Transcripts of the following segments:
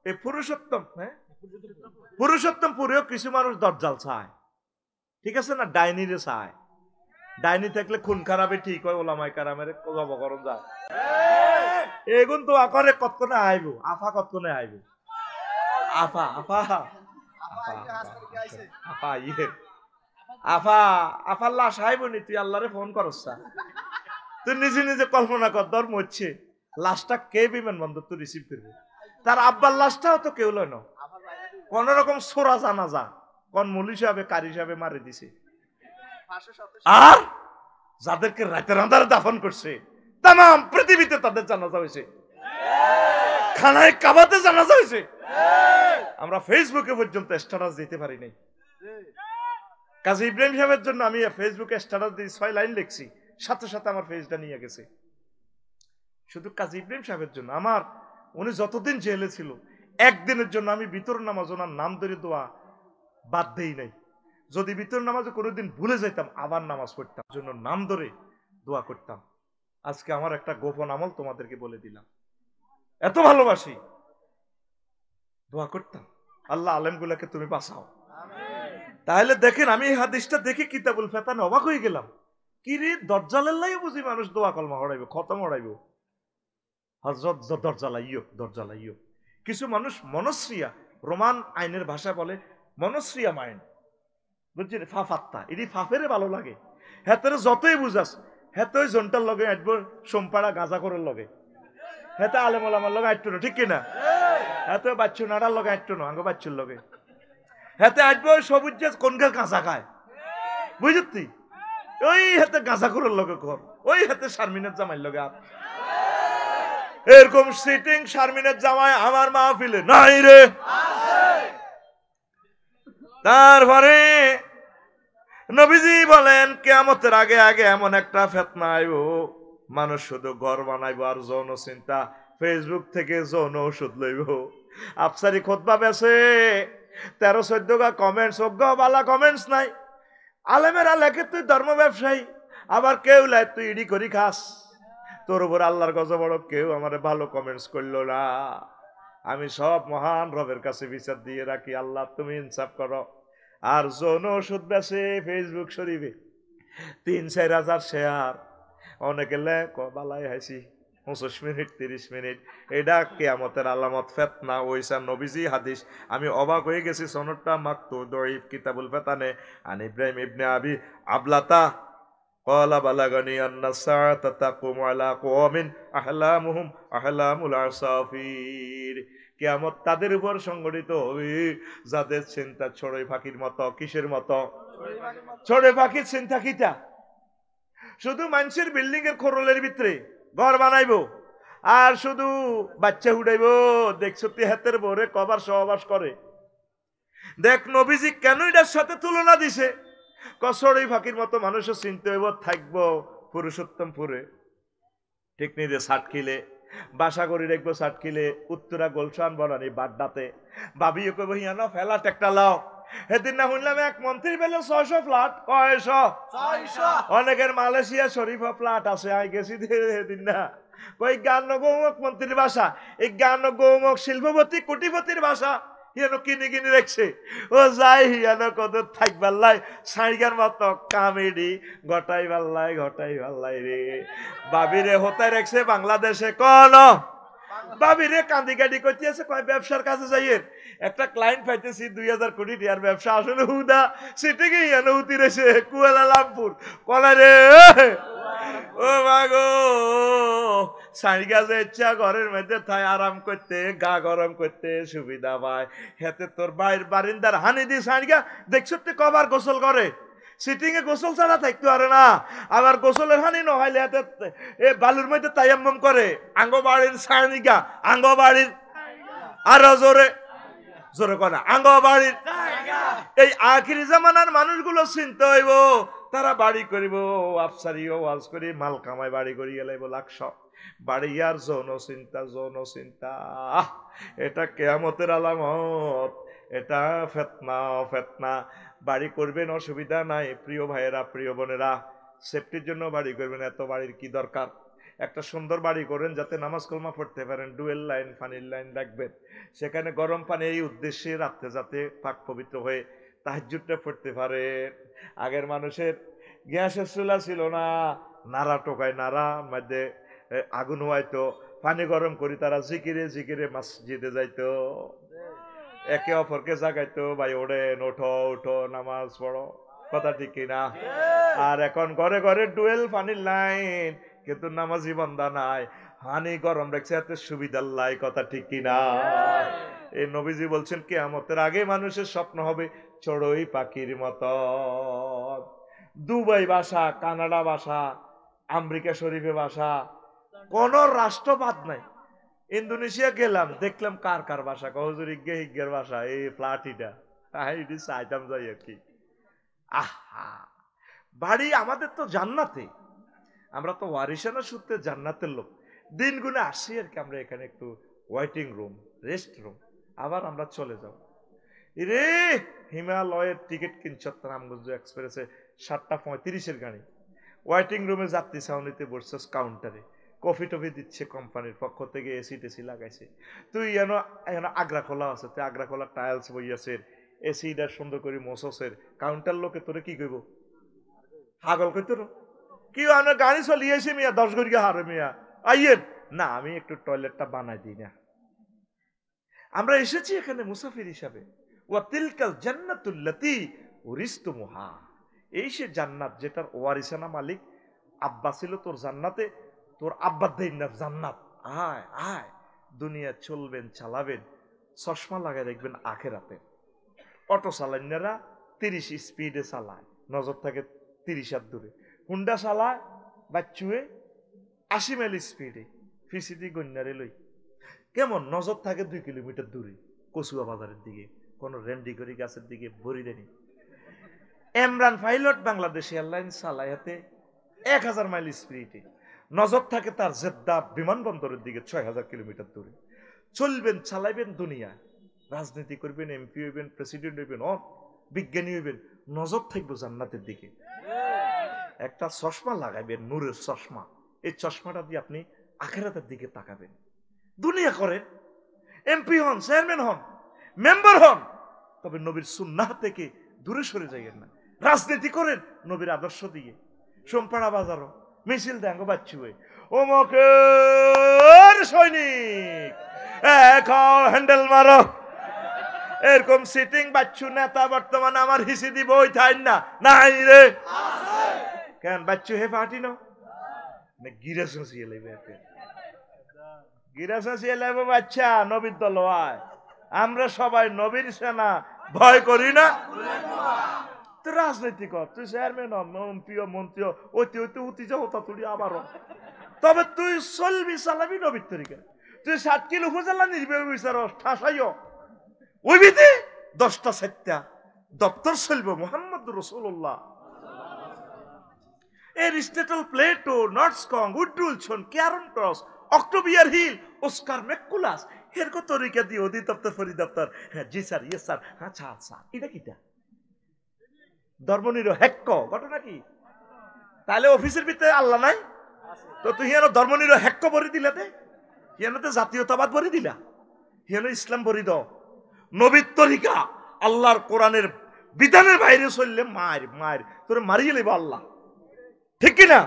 এই পুরুষোত্তম, হ্যাঁ পুরুষোত্তমপুরেও কিছু মানুষ দজ্জাল চায়, ঠিক আছে না, ডাইনিরে চায়। ডাইনি থাকলে খুন খারাপে ঠিক হয়, ওলামায়ে কেরামের জবকরণ যায়। এগুন তো আকরে কতক্ষণে আইব, আফা কতক্ষণে আইব, আফা আফা আফা ইয়ে আফা আফার লাশ আইবনি, তুই আল্লাহরে ফোন করস, তুই নিজে নিজে কল্পনা কর, ধর মরছে, লাশটা কে বিমানবন্দর তো রিসিভ করবে, তার আব্বার লাশটাও তো কেউ লয় না, কোন রকম সোরা জানাজা কোন মুলি সাহেবে কারি সাহেবে মারি দিছে। আর যাদেরকে রাতের আন্ধারে দাফন করছে তাম পৃথিবীতে তাদের জানাজা হয়েছে, খানায় কাবাতে জানাজা হয়েছে। আমরা ফেসবুকে পর্যন্ত স্ট্যাটাস দিতে পারি নাই। কাজী ইব্রাহিম সাহেবের জন্য আমি ফেসবুকে স্ট্যাটাস দিয়ে 6 লাইন লিখছি, সাথে সাথে আমার পেজটা নিয়ে গেছে। শুধু কাজী ইব্রাহিম সাহেবের জন্য, আমার উনি যতদিন জেলে ছিল একদিনের জন্য আমি বিতর নামাজ ওনার নাম ধরে দোয়া বাদ দেই নাই। যদি বিতর নামাজে কোনোদিন ভুলে যাইতাম আবার নামাজ পড়তাম, জন্য নাম ধরে দোয়া করতাম। আজকে আমার একটা গোপন আমল তোমাদেরকে বলে দিলাম, এত ভালোবাসি, দোয়া করতাম আল্লাহ আলেমগুলাকে তুমি বাঁচাও। তাহলে দেখেন, আমি এই হাদিসটা দেখে কিতাবুল ফেতানে অবাক হয়ে গেলাম, কি রে দরজালের লাই বুঝি মানুষ দোয়া কলমা হড়াইব, খতম হড়াইব, হযরত দরজালাইও দরজালাইও। কিছু মানুষ মনস্রিয়া, রোমান আইনের ভাষা বলে মনস্রিয়া মাইন্ড, বুঝছেন, ফাফাত্তা, এটি ফাফেরে ভালো লাগে, হেতেরে যতই বুঝাস হেতই জন্টার লগে আটবো, সোমপাড়া গাঁজা করার লগে, হেতে আলেম ওলামার লগে আটতো না, ঠিক কিনা, হেতে বাচ্চু নাড়ার লগে আটতো না, আঙ্গ বাচ্চুর লগে, হেতে আসবো সবুজ কোনকার কাঁচা খায়, বুঝতি, ওই হাতে গাঁজা করার লগে কর, ওই হাতে শারমিনের জামাইয়ের লগে আর এরকম সিটিং শারমিনের জামাই আমার মাহফিলে নাই রে। তারপরে নবীজি বলেন কিয়ামতের আগে আগে এমন একটা ফিতনা আইব, মানুষ শুধু ঘর বানাইব আর যৌন চিন্তা, ফেসবুক থেকে যৌন ওষুধ লইব। আফসারি খুতবা বেছে 13-14 গা কমেন্টস, অজ্ঞ বালা কমেন্টস নাই। আলেমেরা লেখে তুই ধর্ম ব্যবসায়ী, আবার কেউ লাই তুই ইডি করি খাস, তোর উপর আল্লাহর গজব বড়, কেউ আমার ভালো কমেন্টস করলো না। আমি সব মহান রবের কাছে বিচার দিয়ে রাখি, আল্লাহ তুমি ইনসাফ করো। আর যৌন ওষুধ বেছে ফেসবুক শরীফে 3-4 হাজার শেয়ার, অনেকে লেখ বালাই হাসি 25 মিনিট 30 মিনিট, এটা কিয়ামতের আলামত, ফিতনা ওইসা নবীজি হাদিস। আমি অবাক হয়ে গেছি, সনদটা মাকতু দঈফ কিতাবুল ফিতানে আন ইব্রাহিম ইবনে আবি আবলাতা ক্বালা বালাগানি আন্না সাআতা তাকুমু আলা কওমিন আহলামুহুম আহলামুল আসাফির। কিয়ামত তাদের উপর সংঘটিত হবে যাদের চিন্তা ছড়ে পাখির মতো। কিসের মতো? ছড়ে পাখির চিন্তা। কিটা? শুধু মানুষের বিল্ডিং এর খোরলের ভিতরে ঘর বানাইবো আর শুধু বাচ্চা উড়াইবো। দেখছো তুই হাতের বরে কবার সহবাস করে। দেখ নবীজি কেন এটার সাথে তুলনা দিছে, কসড়ি ফাঁকির মতো মানুষও চিনতে হইব, থাকবো পুরুষোত্তমপুরে, ঠিক নিরে সাতখিলে বাসা করি দেখবো, সাতখিলে উত্তরা গোলশান বনানি বাড্ডাতে ভাবিও কইব হিয়ানো ফেলা টেকটা লাও। সেদিন না শুনলাম এক মন্ত্রী পেলে 600 ফ্ল্যাট। 600? অনেকের মালয়েশিয়া শরীফ ফ্ল্যাট আছে, আই গেছি সেদিন না। কই গান গৌমক মন্ত্রীর বাসা, এই গান গৌমক শিল্পপতি কোটিপতির বাসা হিয়ানো কিনে কিনে রেখছে। ও যাই হিয়ানো কত থাকবার লাই সাইগার মতো কামেডি ঘটাই ভাল্লাই রে। বাবিরে হতাই রেখছে বাংলাদেশে, কোন বাবিরে কান্দি কাটি করতেছে, কয় ব্যবসার কাছে যাইয়ের একটা ক্লায়েন্ট পাইতেছি 2000 কোটি টিয়ার ব্যবসা, আসলে হুদা সেটা কি ইয়ানো উতি রয়েছে কুয়ালালামপুর। কলা রে ও মাগো সাইগা যে ইচ্ছা ঘরের মধ্যে থাই আরাম করতে, গা গরম করতে সুবিধা পায়। হেতে তোর বাইর বারিন্দার হানি দি সাইগা দেখছ তুই কবার গোসল করে, সিটিং এ গোসল ছাড়া থাকতে পারে না। আবার গোসলের হানি নহলে হাতে এ বালুর মধ্যে তায়াম্মম করে। আঙ্গবাড়ির সাইগা, আঙ্গবাড়ির আরো জোরে জোরে কনা, আঙ্গবাড়ির। এই আখিরি জামানার মানুষগুলো চিনতে হইব, তারা বাড়ি করিব আফসারিও ওয়াজ করি মাল কামাই বাড়ি করি এলাইব লাখ বাড়ি আর যৌন চিন্তা। এটা কিয়ামতের আলামত, এটা ফিতনা। বাড়ি করবেন অসুবিধা নাই প্রিয় ভাইয়েরা, প্রিয় বোনেরা, সেফটির জন্য বাড়ি করবেন, এত বাড়ির কি দরকার? একটা সুন্দর বাড়ি করেন যাতে নামাজ কলমা পড়তে পারেন, ডুয়েল লাইন পানির লাইন রাখবেন, সেখানে গরম পানি এই উদ্দেশ্যে রাখতে যাতে পাক পবিত্র হয়ে তাহাজ্জুদটা পড়তে পারেন। আগের মানুষের গ্যাসের চুলা ছিল না, নাড়া টোকায়, নাড়া মধ্যে আগুন হওয়াইতো, পানি গরম করি তারা জিকিরে জিকিরে মসজিদে যাইতো, একে অপরকে জাগাইতো, ভাই ওঠেন, ওঠো ওঠো নামাজ পড়ো, কথা ঠিক কিনা? আর এখন ঘরে ঘরে ডুয়েল পানির লাইন, কিন্তু নামাজি বান্দা নাই, পানি গরম রাখছে এত সুবিধার লাই, কথা ঠিক কিনা? এই নবীজি বলছেন কিয়ামতের আগে মানুষের স্বপ্ন হবে চড়ুই পাখির মতো। দুবাই বাসা, কানাডা বাসা, আমেরিকা শরীফে বাসা, কোন রাষ্ট্রবাদ নাই। ইন্দোনেশিয়া গেলাম, দেখলাম কার কার বাসা, হুজুর ইজ্ঞে হিজ্ঞের বাসা, এই ফ্ল্যাটিটা এটি চাইতাম যাই আর কি। আহা, বাড়ি আমাদের তো জান্নাতে, আমরা তো ওয়ারিসানা সূত্রে জান্নাতের লোক। দিন গুনে আসি আর কি আমরা এখানে, একটু ওয়েটিং রুম, রেস্ট রুম, আবার আমরা চলে যাব। রে হিমালয়ের টিকিট কিনছ রামগঞ্জ এক্সপ্রেসে 7:35 গাড়ি, ওয়েটিং রুমে যাত্রী ছাউনিতে বসছিস, কাউন্টারে কফি টফি দিচ্ছে কোম্পানির পক্ষ থেকে, এসি টেসি লাগাইছে। তুই এখানে আগ্রা খোলা আছে, তুই আগ্রা খোলা টাইলস বইয়াছে, এসিটা সুন্দর করে মোসসের, কাউন্টার লোকে তোরে কি কইব? পাগল কই তোর কি, আমরা গাড়ি চলিয়েছি মিয়া 10 গড়িয়া হারে মিয়া আইয়েন না, আমি একটু টয়লেটটা বানাই দিই না। আমরা এসেছি এখানে মুসাফির হিসাবে। ওয়া তিলকাল জান্নাতুল্লাতী উরিসতুমুহা, এই সে জান্নাত যেটার ওয়ারিসানা মালিক আব্বা ছিল তোর জান্নাতে, তোর আব্বার দেন না জান্নাত। আয় আয়, দুনিয়া চলবেন চালাবেন, চশমা লাগাই দেখবেন আখেরাতে। অটো চালান্যারা 30 স্পিডে চালায়, নজর থাকে 30 হাত দূরে। হুন্ডা চালায় বাচ্চুয়ে 80 মাইল স্পিডে, ফিসিদি গন্যারে লই, কেমন নজর থাকে 2 কিলোমিটার দূরে, কচুয়া বাজারের দিকে, কোন রেন্ডিগরি গাছের দিকে ভরি দেনি। ইমরান পাইলট বাংলাদেশ এয়ারলাইন্স চালায় হাতে 1000 মাইল স্পিডে, নজর থাকে তার জেদ্দা বিমানবন্দরের দিকে 6000 কিলোমিটার দূরে। চলবেন চালাইবেন দুনিয়া, রাজনীতি করবেন, এমপি হইবেন, প্রেসিডেন্ট হইবেন, বিজ্ঞানী হইবেন, নজর থাকবে জান্নাতের দিকে। একটা চশমা লাগাইবেন, নূরের চশমা, এই চশমাটা দিয়ে আপনি আখিরাতের দিকে তাকাবেন। দুনিয়া করেন, এমপি হন, চেয়ারম্যান হন, মেম্বার হন, তবে নবীর সুন্নাহ থেকে দূরে সরে যাইয়েন না। রাজনীতি করেন নবীর আদর্শ দিয়ে, সোমপাড়া বাজারও মিছিল দেন বাচ্চু ওমকের সৈনিক হ্যান্ডেল মারো, এরকম সিটিং বাচ্চু নেতা বর্তমানে আমার হিসি দিব ওই থাই না নাই রে, কেন বাচ্চু হে পার্টি না গিরা সঁচিয়ে লাগবে, গিরা সঁচিয়ে লাগবে বাচ্চা নবীর দল হয়। আমরা সবাই নবীর সেনা, ভয় করি না। তুই রাজনীতি কর, তুই চেয়ারম্যান মন্ত্রী মন্ত্রী ওইতে ওইতে উঠি যাও তুই আবারও, তবে তুই চলবি চালাবি নবীর তরিকা। তুই 7 কিলো উপজেলা নির্বাহী বিচার ঠাসাইও ওই বিধি 10টা 7টা দপ্তর চলবে মোহাম্মদ রাসূলুল্লাহ। এরিস্টটল, প্লেটো, নটসকং, উড্রুলসন, ক্যারন ক্রস, অক্টোবিয়ার হিল, অস্কার ম্যাকুলাস, এরকম তরিকা দিয়ে অধিদপ্তর পরিদপ্তর, হ্যাঁ জি স্যার, ইয়েস স্যার, হ্যাঁ স্যার স্যার, এটা কিটা ধর্মনিরপেক্ষ ঘটনা কি? তাহলে অফিসের ভিতরে আল্লাহ নাই তো তুই হেন ধর্মনিরপেক্ষ ভরি দিলা, হেনতে জাতীয়তাবাদ ভরি দিলা, হেন ইসলাম ভরি দাও। নবীর তরিকা আল্লাহর কোরআনের বিধানের বাইরে চললে মার মার তোরে মারিয়ে নেব আল্লাহ, ঠিক কিনা?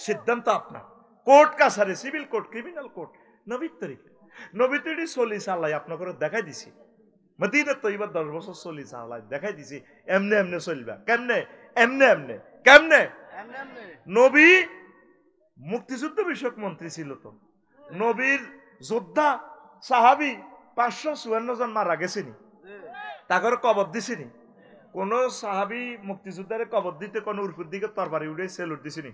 সিদ্ধান্ত আপনার। কোর্ট কাছারে, সিভিল কোর্ট, ক্রিমিনাল কোর্ট, নবীর তরিকা। নবীর তৈরি চল্লিশ আল্লাহ আপনাকে দেখাই দিছি, মদিনা তৈবার 10 বছর চল্লিশ আল্লাহ দেখাই দিছি এমনে এমনে চলবা। কেমনে? এমনে এমনে। কেমনে? নবী মুক্তিযুদ্ধ বিষয়ক মন্ত্রী ছিল, তো নবীর যোদ্ধা সাহাবি 554 জন মারা গেছেনি, তাকে কবর দিছিনি। কোন সাহাবি মুক্তিযোদ্ধারে কবর দিতে কোন উর্ফুর দিকে তরবারি উঠে সেলুট দিছিনি।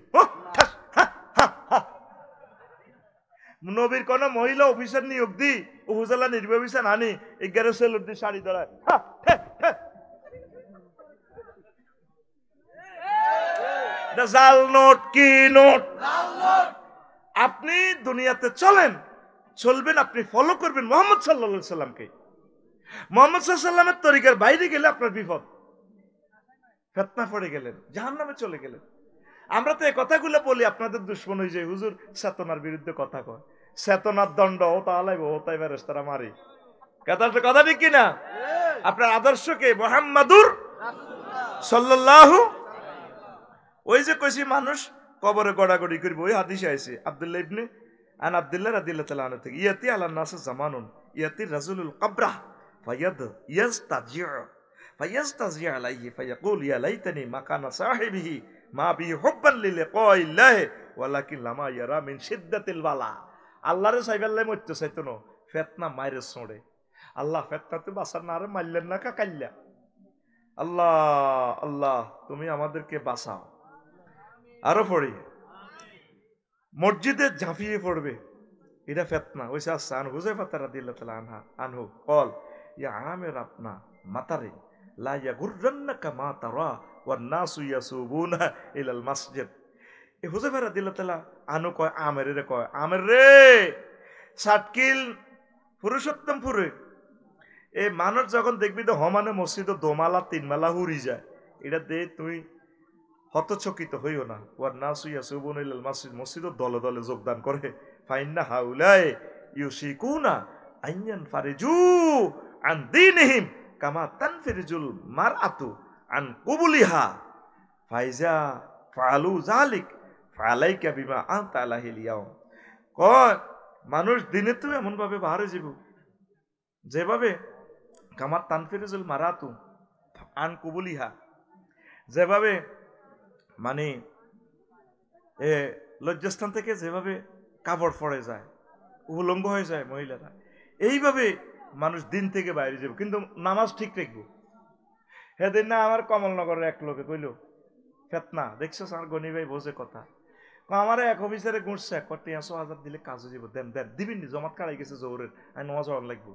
নবীর কোন মহিলা অফিসার নিয়োগ দি উপজেলা নির্বাহী অফিসার আনি 11 সেলুট দি শাড়ি ধরায়। জাল নোট কি নোট? আপনি দুনিয়াতে চলেন, চলবেন, আপনি ফলো করবেন মুহাম্মদ সাল্লাল্লাহু আলাইহি সাল্লামকে। মুহাম্মদ সাল্লাল্লাহু আলাইহি সাল্লামের তরিকার বাইরে গেলে আপনার বিপদ, ফিতনা পড়ে গেলেন, জাহান্নামে চলে গেলেন। আমরা তো এই কথাগুলো বলি, আপনাদের দুশ্মন হয়ে যায়, হুজুর চেতনার বিরুদ্ধে কথা কয়, চেতনার দণ্ড ও তাহলে ও তাই ফেরেশতারা মারি। কথা ঠিক কিনা? আপনার আদর্শকে মুহাম্মাদুর সাল্লাল্লাহু, ওই যে কইছি মানুষ কবরে গড়াগড়ি করবে, ওই হাদিসে আইছে আব্দুল্লাহ ইবনে আন আব্দুল্লাহ রাদিয়াল্লাহু তাআলা আনহু থেকে, ইয়াতি আলান নাস জামানুন ইয়াতি রাজুলুল কবরা ফায়াদ ফায়াস্তাজি আলাইহি ফায়াকুল ইয়া লাইতানি মাকানা সাহিবিহি মা বি হুব্বান লিলিকাইল্লাহ ওয়ালাকিন লামা ইয়ারা মিন শিদ্দাতিল বালা। আল্লাহরে সাইবাল্লাই মরতে চাইতো না, ফেতনা মাইরে ছড়ে। আল্লাহ ফেতনাতে বাঁচার না, আরে মারলেন না কাকাইল্লা। আল্লাহ আল্লাহ তুমি আমাদেরকে বাঁচাও। আরো পড়ি, মসজিদে ঝাঁপিয়ে পড়বে, এটা ফেতনা। ওইসে আসছে আন হুযায়ফা রাদিয়াল্লাহু তাআলা আনহু কল ইয়া আমির আপনা মাতারে লা ইয়াগুররান্নাকা মা তারা ওয়ান নাসু ইয়াসুবুনা ইলাল মসজিদ। এই হুযায়ফা রাদিয়াল্লাহু তাআলা আনহু কয় আমের রে, কয় আমের রে, সাতকিল পুরুষোত্তমপুরে এই মানুষ যখন দেখবি তো হমানে মসজিদ দোমালা তিনমালা হুরি যায়, এটা দে তুই হতচকিত হইও না। ওয়ার নাসু ইয়াসুবুনা ইলাল মসজিদ, মসজিদে দলে দলে যোগদান করে। ফাইন্না হাউলাই ইউশিকুনা আইয়ান ফারিজু আন দীনিহিম কামা তানফিরুল মারআতু আন কুবুলিহা ফাইজা ফালু যালিক ফালাইকা বিমা আনতা আলাইহিল ইয়াউম। কয় মানুষ দিনে তো এমন ভাবে বাহারে যাব, যেভাবে কামা তানফিরুল মারআতু আন কুবুলিহা, যেভাবে মানে লজ্জাস্থান থেকে যেভাবে কাপড় পড়ে যায়, উলঙ্গ হয়ে যায় মহিলারা, এইভাবে মানুষ দিন থেকে বাইরে যাবে, কিন্তু নামাজ ঠিক রাখবো। সেদিন না আমার কমলনগরের এক লোকে কইল ফেতনা দেখছো, আমার গনি ভাই বোঝে কথা, আমার এক অফিসারে গুঁড়ছে করতে 100,000 দিলে কাজে যাব, দেন দেন দিবেন নি, জমাত কাড়াই গেছে জোরের, আমি নামাজ পড়ার লাগবো।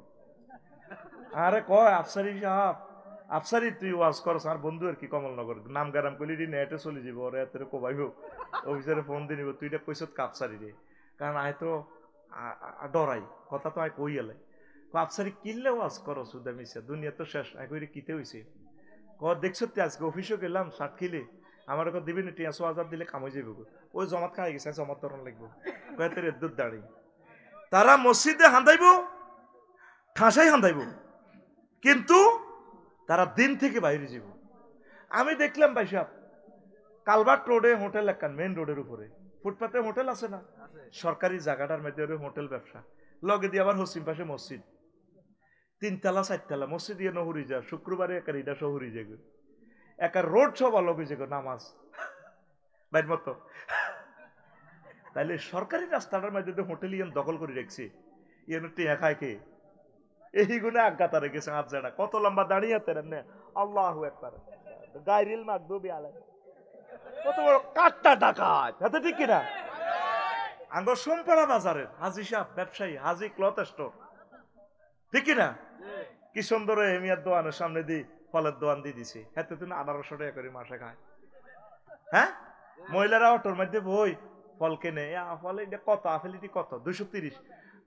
আরে কয় আফসারি সাহেব, আফসারি তুই ওয়াজ করছ, আর বন্ধু আর কি কমলনগর নাম গারাম করলি নেটে চলে যাব, ওরে এত কোবাইব, অফিসারে ফোন দিয়ে নিব, তুই এটা কইস কাপসারি রে, কারণ আয় তো ডরাই কথা তো আয় কই এলে আফসারি কিনলে ওয়াজ করো সুদা মিশা, দুনিয়া তো শেষ, আয় কইরে কিতে হইছে। দেখছো আজকে অফিসও গেলাম শার্ট খিলে, আমার ওকে দিবি না 100,000 দিলে কাম হয়ে যাবে, ওই জমাত খাই গেছে, জমাত ধরন লাগবো, কয়েতের এদ্দুর দাঁড়ি তারা মসজিদে হান্দাইব, ঠাঁসাই হান্দাইব, কিন্তু তারা দিন থেকে বাইরে যাব। আমি দেখলাম ভাই সাহেব কালভার্ট রোডে হোটেল, একখান মেইন রোডের উপরে ফুটপাতে হোটেল আছে না, সরকারি জায়গাটার মধ্যে হোটেল ব্যবসা, লগে দিয়ে আবার হসিম পাশে মসজিদ, 3 তলা 4 তলা মসজিদ দিয়ে নহরি যা, শুক্রবারে একার ইটা শহরি যাবে, একার রোড সব আলোক হয়েছে নামাজ বাইর মতো। তাইলে সরকারি রাস্তাটার মধ্যে হোটেল ইয়ান দখল করে রেখছে, ইয়ান টিয়া খায় কে, এই গুণে আজ্ঞাতা রেখেছে। হাত জানা কত লম্বা দাঁড়িয়ে তেরেন, আল্লাহু আকবার, গায়রিল মাগদুবি আলাইহিম, কত বড় কাটটা ডাকাত, হাতে ঠিক কিনা? আঙ্গ সোমপাড়া বাজারের হাজি সাহেব ব্যবসায়ী, হাজি ক্লথ স্টোর, ঠিক কিনা? কি সুন্দর হেমিয়ার দোয়ানের সামনে দিয়ে ফলের দোয়ান দিয়ে দিছে, হাতে তুমি 1800 টাকা করে মাসে খায়। হ্যাঁ, মহিলারা অটোর মধ্যে বই ফল কেনে, ফল এটা কত, আপেল এটি কত, 230,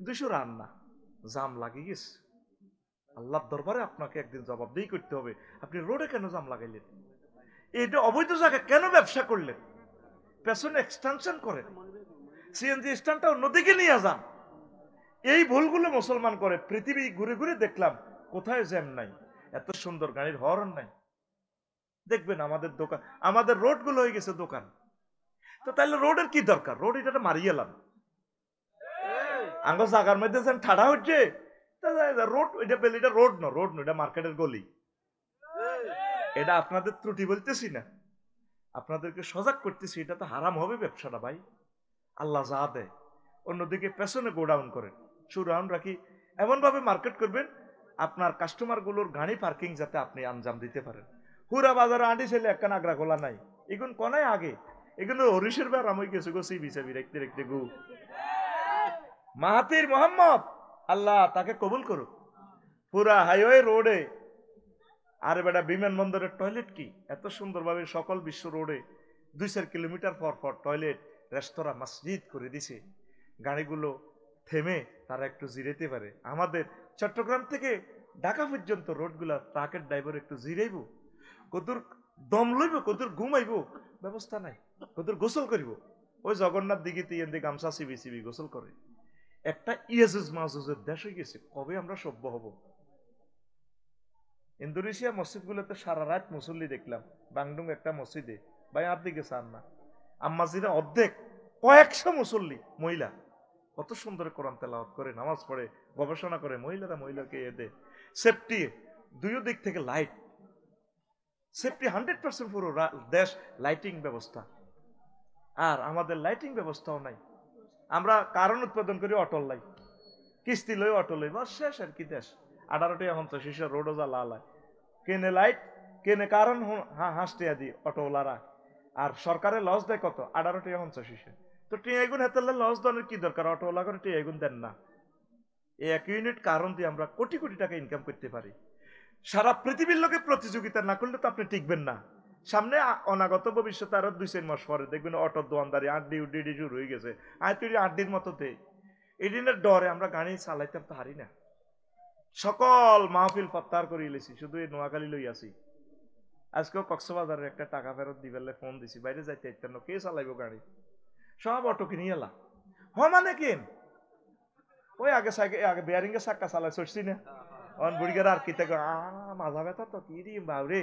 200 রান্না, জাম লাগিয়ে গেছে। আল্লাহর দরবারে আপনাকে একদিন জবাবদিহি করতে হবে, আপনি রোডে কেন জাম লাগাইলেন, এটা অবৈধ জায়গায় কেন ব্যবসা করলেন, পেছনে এক্সটেনশন করেন, সিএনজি স্ট্যান্ডটা অন্যদিকে নিয়ে যান। এই ভুলগুলো মুসলমান করে। পৃথিবী ঘুরে ঘুরে দেখলাম কোথায় জ্যাম নাই, এত সুন্দর গাড়ির হর্ন নাই। দেখবেন আমাদের দোকান, আমাদের রোড গুলো হয়ে গেছে দোকান, তো তাহলে রোডের কি দরকার, রোড এটা মারিয়ে এলাম, আঙ্গ জায়গার মধ্যে যেন ঠাড়া হচ্ছে রোড, এটা পেলে এটা রোড না, রোড না, এটা মার্কেটের গলি। এটা আপনাদের ত্রুটি বলতেছি না, আপনাদেরকে সজাগ করতেছি, এটা তো হারাম হবে ব্যবসাটা ভাই। আল্লাহ যা দেয়, অন্যদিকে পেছনে গোডাউন করেন, সুরাউন রাখি, এমন ভাবে মার্কেট করবেন আপনার কাস্টমার গুলোর গাড়ি পার্কিং যাতে আপনি আঞ্জাম দিতে পারেন। হুরা বাজারে আঁটি ছেলে একটা নাগরা খোলা নাই, এগুন কনায় আগে, এগুলো হরিশের বার আমি গেছি গো সিবি সাবি রাখতে রাখতে গু। মাহাতির মোহাম্মদ আল্লাহ তাকে কবুল করুক। পুরা হাইওয়ে রোডে, আরে বেটা বিমানবন্দরের টয়লেট কি এত সুন্দরভাবে সকল বিশ্ব রোডে 2-4 কিলোমিটার পর পর টয়লেট, রেস্তোরাঁ, মসজিদ করে দিছে, গাড়িগুলো থেমে তারা একটু জিরাইতে পারে। আমাদের চট্টগ্রাম থেকে ঢাকা পর্যন্ত রোডগুলা ট্রাকের ড্রাইভার একটু জিরাইব, কদুর দম লইব, কদুর ঘুমাইব, ব্যবস্থা নাই। ওদের গোসল করিব ওই জগন্নাথ দিঘিতে এনে গামছা সিবি সিবি গোসল করে। একটা ইয়াজুজ মাজুজের দেশ হয়ে গেছে, কবে আমরা সভ্য হব? ইন্দোনেশিয়া মসজিদগুলোতে সারা রাত মুসল্লি দেখলাম, বাংডুং একটা মসজিদে ভাই আর দিকে চান না, আম্মাজিরা অর্ধেক কয়েকশো মুসল্লি মহিলা, কত সুন্দর কোরআন তেলাওয়াত করে, নামাজ পড়ে, গবেষণা করে, মহিলারা মহিলাকে এদে সেফটি, দুই দিক থেকে লাইট সেফটি 100% পুরো দেশ লাইটিং ব্যবস্থা। আর আমাদের লাইটিং ব্যবস্থাও নাই, আমরা কারণ উৎপাদন করি অটল লাই, কিস্তি লই অটল লই, বাস শেষ আর কি দেশ। 18টি এখন তো শিশু রোডও যা লাল হয়, কেনে লাইট কেনে কারণ হাসটিয়া দি অটোওয়ালারা, আর সরকারের লস দেয় কত? 18টি এখন শিশু। তো টিয়াগুন হেতালে লস দেওয়ার কি দরকার? অটোওয়ালা করে টিয়াগুন দেন না। এই 1 ইউনিট কারণ দিয়ে আমরা কোটি কোটি টাকা ইনকাম করতে পারি। সারা পৃথিবীর লোকে প্রতিযোগিতা না করলে তো আপনি টিকবেন না। সামনে অনাগত ভবিষ্যতে আরো 2-4 মাস পরে দেখবেন অটোর দোয়ানদারি আড্ডি উড্ডি শুরু হয়ে গেছে। আয় তুই আড্ডির মতো দেয়, এদিনের ডরে আমরা গাড়ি চালাইতে তো হারি না। সকল মাহফিল প্রত্যাহার করে এলেছি, শুধু এই নোয়াখালী লই আছি। আজকেও কক্সবাজারের একটা টাকা ফেরত দিবেলে ফোন দিছি, বাইরে যাইতে ইত্যান্ন কে চালাইব গাড়ি, সব অটো কিনে এলা। হ মানে কেন ওই আগে আগে বেয়ারিং এর চাক্কা চালাই চড়ছি না, অন বুড়িগার আর কিতে মাজা ব্যথা তো কি দিম বাউরে।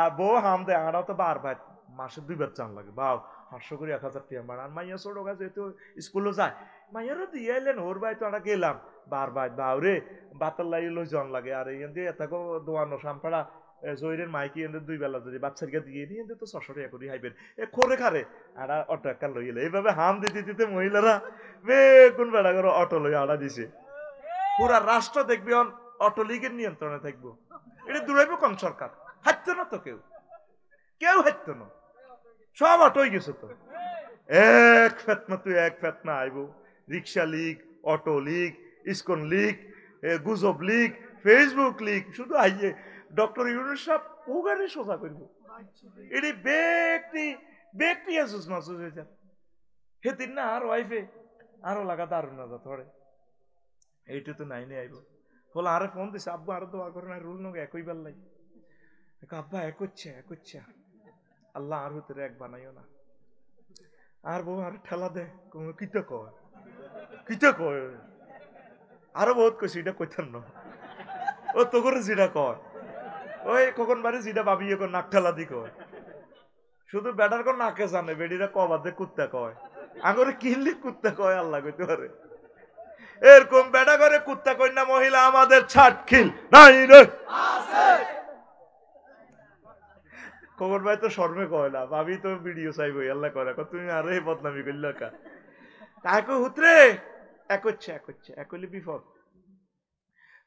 আর বউ হাম দেয়, আড়াও তো বার ভাই মাসে 2 বার চান লাগে, বাউ 500 করে 1000 টাকা বাড়ান। মাইয়া ছোট গাছ যেহেতু স্কুলে যায়, মাইয়ারও দিয়ে এলেন ওর ভাই তো আমরা গেলাম বার ভাই বাউরে বাতার লাই লই জন লাগে। আর এখান দিয়ে এত দোয়ানো সামপাড়া জয়রের মাইকি এনে 2 বেলা যদি বাচ্চাকে দিয়ে নিয়ে তো 600 টাকা করে হাইবেন এ খোরে খারে আর অটো একটা লই এলে। এইভাবে হাম দিতে দিতে মহিলারা বেগুন বেড়া করে অটো লই আড়া দিছে। পুরা রাষ্ট্র দেখবি অটো লীগের নিয়ন্ত্রণে থাকবো। এটা দূরাইব কোন সরকার? হাঁটতো না তো, কেউ কেউ হাঁটতো না, সব অটোই গেছে। তো এক ফেতনা তুই এক ফেতনা আইব, রিক্সা লীগ, অটো লীগ, ইসকন লীগ, গুজব লীগ, ফেসবুক লীগ, শুধু আইয়ে ডক্টর ইউনূস সাহেব ওগানে সোজা করব। এটি ব্যক্তি ব্যক্তি আসুস মাসুস হয়ে যান সেদিন না আর ওয়াইফে আরো লাগা দারুণ না যা ধরে এইটা তো নাই নে আইব বলে আরে ফোন দিছে, আব্বু আরো দোয়া করেন আর রুল নগে একই বার লাই আব্বা এক হচ্ছে আল্লাহ আর ভিতরে এক বানাইও না। আর বউ আর ঠেলা দে কিতে কয় কিতে কয় আরো বহুত কইছি এটা কইতেন না ও তো করে যেটা কয় ওই কখন বাড়ি যেটা ভাবি এখন নাক ঠেলা দি কয়, শুধু বেটার কোন নাকে জানে বেডিরা কবাদে কুত্তা কয়, আগরে কিনলে কুত্তা কয় আল্লাহ কইতে পারে। এরকম বেটা করে কুত্তা কই না মহিলা আমাদের ছাট খিল নাই রে খবর ভাই তো শর্মে কয় না, ভাবি তো ভিডিও চাইবো আল্লাহ করে তুমি আরে বদনামি করলে কাকু হুতরে এক হইলে বিপদ।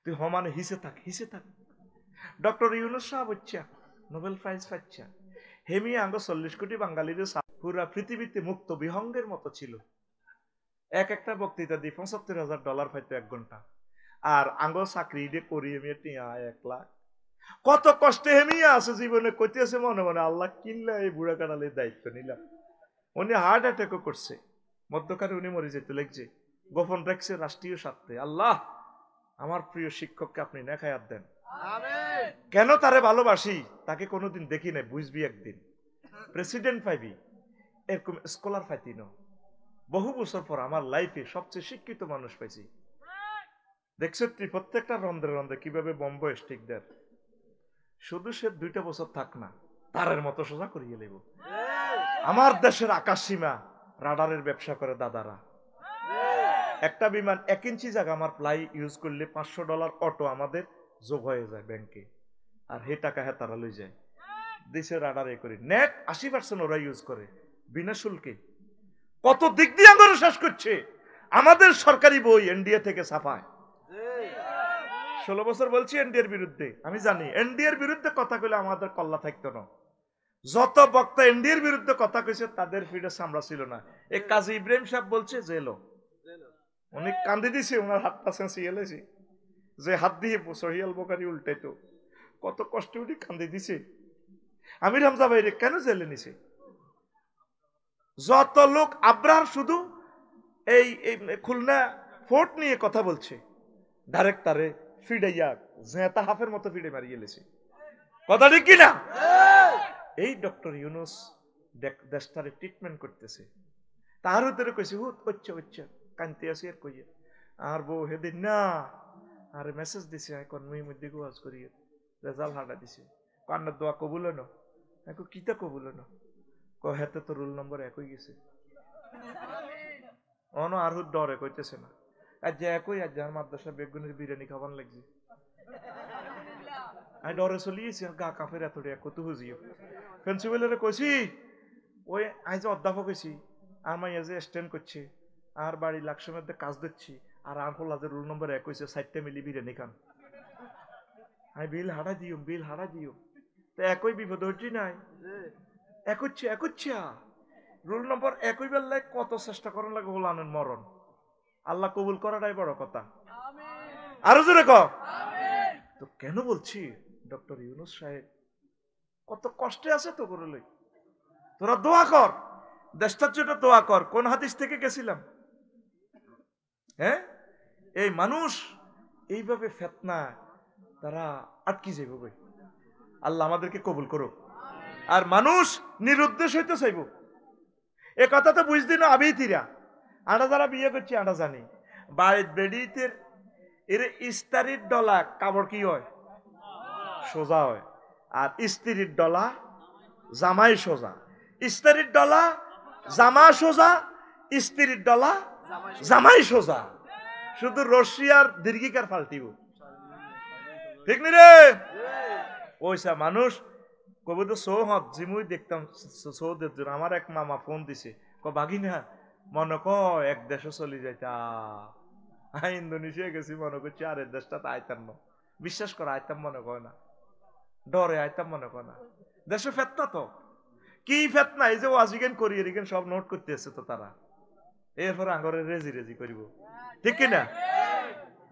তুই হমানে হিসে থাক। ডক্টর ইউনূস সাহেব হচ্ছে নোবেল প্রাইজ পাচ্ছে, হেমি আঙ্গ 40 কোটি বাঙালির পুরা পৃথিবীতে মুক্ত বিহঙ্গের মতো ছিল। একটা বক্তৃতা দিয়ে $75,000 পাইতো 1 ঘন্টা। আর আঙ্গ চাকরি দিয়ে করি আমি 1 লাখ। কত কষ্টে হেমিয়া আছে জীবনে, কইতে আছে মনে মনে আল্লাহ কিনলে এই বুড়া কাটালের দায়িত্ব নিলাম। উনি হার্ট অ্যাটাকও করছে, মধ্যকারে উনি মরে যেতে লাগছে, গোপন রাখছে রাষ্ট্রীয় স্বার্থে। আল্লাহ আমার প্রিয় শিক্ষককে আপনি নেখায়াত দেন। কেন তারে ভালোবাসি তাকে কোনোদিন দেখি নাই, বুঝবি একদিন প্রেসিডেন্ট পাইবি, এরকম স্কলার পাইতি না। বহু বছর পর আমার লাইফে সবচেয়ে শিক্ষিত মানুষ পাইছি। দেখছো প্রত্যেকটা রন্ধে কিভাবে বম্বে স্টিক দেয়, শুধু সে 2টা বছর থাক না তারের মতো সোজা করিয়ে নেব। আমার দেশের আকাশ সীমা রাডারের ব্যবসা করে দাদারা, একটা বিমান 1 ইঞ্চি জায়গা আমার ফ্লাই ইউজ করলে $500 অটো আমাদের যোগ হয়ে যায় ব্যাংকে, আর হে টাকা হ্যাঁ তারা লই যায়। দেশের রাডারে করি নেট 80% ওরা ইউজ করে বিনা শুল্কে। কত দিক দিয়ে আমরা শেষ করছে আমাদের সরকারি বই এনডিএ থেকে ছাপায়। 16 বছর বলছি এনডিএর বিরুদ্ধে, আমি জানি এনডিএর বিরুদ্ধে কথা কইলে আমাদের কল্লা থাকতো না। যত বক্তা এনডিএর বিরুদ্ধে কথা কইছে তাদের ফিডে সামরা ছিল না। এই কাজী ইব্রাহিম সাহেব বলছে জেলো, উনি কান্দি দিছে, ওনার হাতটা সেঁচিয়ে এলেছে, যে হাত দিয়ে সহিয়াল বোখারি উল্টাইতো, কত কষ্ট উনি কান্দি দিছে। আমির হামজা ভাইরে কেন জেলে নিছে? যত লোক আব্রার শুধু এই খুলনা ফোর্ট নিয়ে কথা বলছে, ডাইরেক্ট তারে ফিডাইয়া জেতা হাফের মতো ফিডে মারিয়ে এলেছে। কথা ঠিক কিনা? এই ডক্টর ইউনূস দেশটারে ট্রিটমেন্ট করতেছে। তার ভিতরে কইছে হুত হচ্ছে কানতে আসি আর কইয়া আর বউ হেদিন না আর মেসেজ দিছে এখন মুই মধ্যে গোয়াজ করি রেজাল্ট হাঁটা দিছে কান্নার দোয়া কবুল না এখন কিতা কবুল না হেতে তো রোল নম্বর একই গেছে অন আর হুত ডরে কইতেছে না আর যে একই আর যার মাদ্রাসা বেগুনের বিরিয়ানি খাবার লাগছে আমি ডরে চলিয়েছি গা কাফের এতটা কত হুজিও প্রিন্সিপালের কইছি ওই আজ অধ্যাপক হয়েছি আর মাইয়া যে স্ট্যান্ড করছে আর বাড়ি লাকসের মধ্যে কাজ দিচ্ছি আর হল রোল নম্বর 21 সাইডটা মিলি বিরিয়ানি খান আমি বিল হারা দিও তো একই বিপদ হচ্ছি নাই একচ্ছে রোল নম্বর একই বেলায় কত চেষ্টা করার লাগে হল আনেন মরণ আল্লাহ কবুল করাটাই বড় কথা আরো জোরে ক তো কেন বলছি ডক্টর ইউনূস সাহেব কত কষ্টে আছে তো করলে তোরা দোয়া কর দেশটার জন্য দোয়া কর কোন হাদিস থেকে গেছিলাম হ্যাঁ এই মানুষ এইভাবে ফিতনা তারা আটকে যাইব ভাই আল্লাহ আমাদেরকে কবুল করুক আর মানুষ নিরুদ্দেশ হইতে চাইব এ কথা তো বুঝদি না আবিতিরা আমরা যারা বিয়ে করছি আমরা জানি বাড়ির বেডিতে এর স্ত্রীর ডলা কাপড় কি হয় সোজা হয় আর স্ত্রীর ডলা জামাই সোজা স্ত্রীর ডলা জামা সোজা স্ত্রীর ডলা জামাই সোজা শুধু রশি আর দীর্ঘিকার পাল্টিব ঠিক নি রে ওইসা মানুষ কবে তো সৌহত জিমুই দেখতাম সৌদের জন্য আমার এক মামা ফোন দিছে বাগিনা মনে ক এক দেশে চলে যাইতা ইন্দোনেশিয়া গেছি মনে করছি আর এক দেশটা আইতাম না বিশ্বাস করা আইতাম মনে কয় না ডরে আইতাম মনে কয় না দেশে ফেতনা তো কি ফেতনা এই যে ওয়াজিগেন করি এরিগেন সব নোট করতে এসে তো তারা এরপর আঙ্গরে রেজি করিব ঠিক কিনা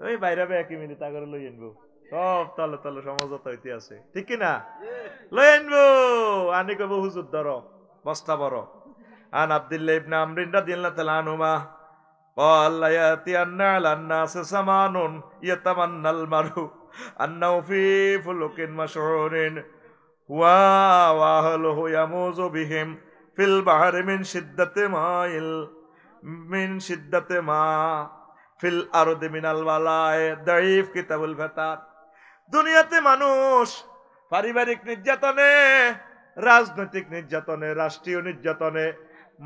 ওই বাইরে একই মিনিট আগরে লই আনবো সব তলে তলে সমঝোতা হইতে আছে ঠিক কিনা লই আনবো আনি কব হুজুর ধর বস্তা বড় আন আব্দুল্লাহ ইবনে আমর রাদিয়াল্লাহু তাআলা আনহুমা قال ياتين على الناس زمان يتمنى المرء انه في فلك مشعور واهله يموز بهم في البحر من شدة ما في الارض من البلاء ضعيف كتاب الفتات দুনিয়াতে মানুষ পারিবারিক নির্যাতনে রাজনৈতিক নির্যাতনে রাষ্ট্রীয় নির্যাতনে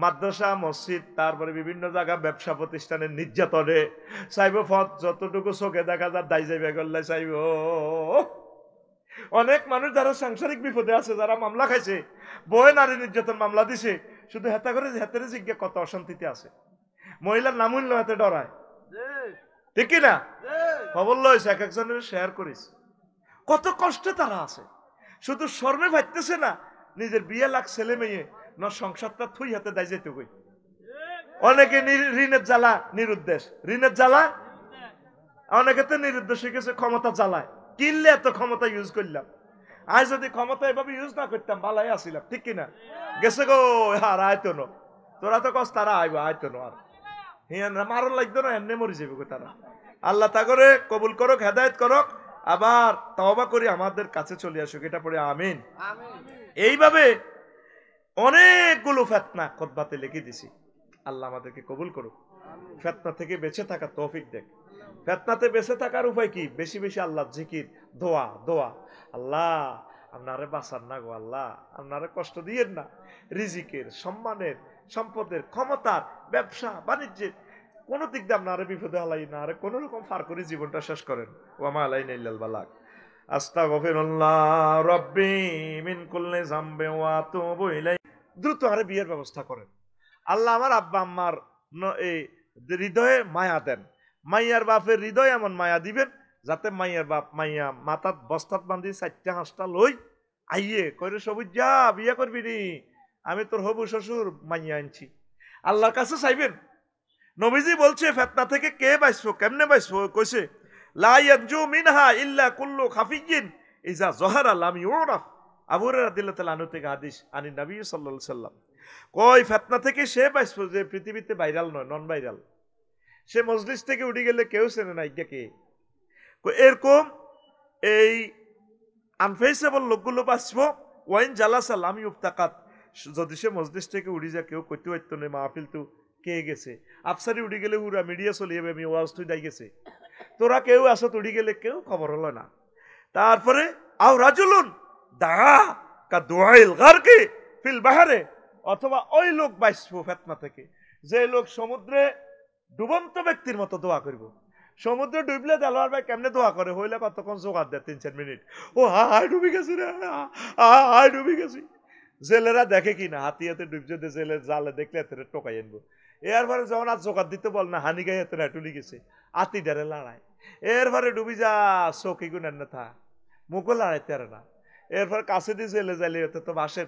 মাদ্রাসা মসজিদ তারপরে বিভিন্ন জায়গা ব্যবসা প্রতিষ্ঠানের নির্যাতনে চাইব পথ যতটুকু চোখে দেখা যায় দায় যাইবে করলে চাইব অনেক মানুষ যারা সাংসারিক বিপদে আছে যারা মামলা খাইছে বয়ে নারী নির্যাতন মামলা দিছে শুধু হেতা করে হাতের জিজ্ঞা কত অশান্তিতে আছে মহিলার নাম হইল হাতে ডরায় ঠিক কিনা খবর লইছে এক একজনের শেয়ার করিস কত কষ্টে তারা আছে শুধু শর্মে ভাবতেছে না নিজের বিয়ে লাখ ছেলে মেয়ে না সংসারটা থুই হাতে দায় যেতে কই অনেকে ঋণের জ্বালা নিরুদ্দেশ ঋণের জ্বালা অনেকে তো নিরুদ্দেশ গেছে ক্ষমতা জ্বালায় কিনলে এত ক্ষমতা ইউজ করলাম আজ যদি ক্ষমতা এভাবে ইউজ না করতাম ভালাই আসিলাম ঠিক কিনা গেছে গো আর আয়তো ন তোরা তো কস তারা আইব আয়তো ন আর হিয়ানরা মারণ লাগতো না এমনি মরে যাবে গো তারা আল্লাহ তা করে কবুল করুক হেদায়েত করুক আবার তওবা করি আমাদের কাছে চলে আসুক এটা পড়ে আমিন এইভাবে অনেকগুলো ফিতনা খুতবাতে লিখে দিছি আল্লাহ আমাদেরকে কবুল করুক ফিতনা থেকে বেঁচে থাকার তৌফিক দেখ ফিতনাতে বেঁচে থাকার উপায় কি বেশি বেশি আল্লাহর জিকির দোয়া আল্লাহ আপনারে বাঁচান না গো আল্লাহ আপনারে কষ্ট দিয়েন না রিজিকের সম্মানের সম্পদের ক্ষমতার ব্যবসা বাণিজ্যের কোন দিক দিয়ে আপনারে বিপদে হালাই না আরে কোন রকম পার করে জীবনটা শেষ করেন ওয়ামা আলাইনা ইল্লাল বালাগ আস্তাগফিরুল্লাহ রাব্বি মিন কুল্লি যামবি ওয়া আতুবু ইলাই দ্রুত আরে বিয়ের ব্যবস্থা করেন আল্লাহ আমার আব্বা আম্মার এই হৃদয়ে মায়া দেন মাইয়ার বাপের হৃদয়ে এমন মায়া দিবেন যাতে মাইয়ার বাপ মাইয়া মাথাত বস্তাত বান্ধি 4টা 5টা লই আইয়ে কইরে সবুজ যা বিয়ে করবি নি আমি তোর হবু শ্বশুর মাইয়া আনছি আল্লাহর কাছে চাইবেন নবীজি বলছে ফিতনা থেকে কে বাঁচবো কেমনে বাঁচবো কইছে লা ইয়ানজু মিনহা ইল্লা কুল্লু খাফিয়্যিন ইজা যাহারা লাম ইউরাফ আবু হুরায়রা রাদিয়াল্লাহু তাআলা আনহু থেকে হাদিস আনি নবী সাল্লাল্লাহু আলাইহি সাল্লাম কই ফিতনা থেকে সে বাঁচবো যে পৃথিবীতে ভাইরাল নয় নন ভাইরাল সে মজলিস থেকে উঠে গেলে কেউ চেনে না কে এরকম এই আনফেসেবল লোকগুলো বাঁচবো ওয়াইন জালাসা লাম ইউফতাকাত যদি সে মজলিস থেকে উড়ি যা কেউ করতে পারতো না, মাহফিল তো কে গেছে, আফসারি উড়ি গেলে পুরা মিডিয়া চলে যাবে, আমি ওয়াজ তুই দাই গেছে, তোরা কেউ আসো উড়ি গেলে কেউ খবর হলো না। তারপরে আও রাজুলুন দা কা দুআইল গারকি ফিল বাহরে, অথবা ওই লোক বাইসবো ফিতনা থেকে, যে লোক সমুদ্রে ডুবন্ত ব্যক্তির মতো দোয়া করব। সমুদ্রে ডুবলে দেলোয়ার ভাই কেমনে দোয়া করে, হইলে কতক্ষণ জোগাড় দেয় 3-4 মিনিট, ও হাই ডুবি গেছি রে, হাই ডুবি গেছি। জেলেরা দেখে কি না, হাতি হাতে ডুবছে, জেলের জালে দেখলে এতে টোকাই আনবো। এরপরে যখন আর জোগাড় দিতে বল না, হানি গায়ে হাতে টুলি গেছে, আতি ডারে লড়ায়, এরপরে ডুবি যা চোখে গুণের না থা, মুখও লড়াইতে আর না। এরপর কাছে দিয়ে জেলে যাইলে হতে তো বাসের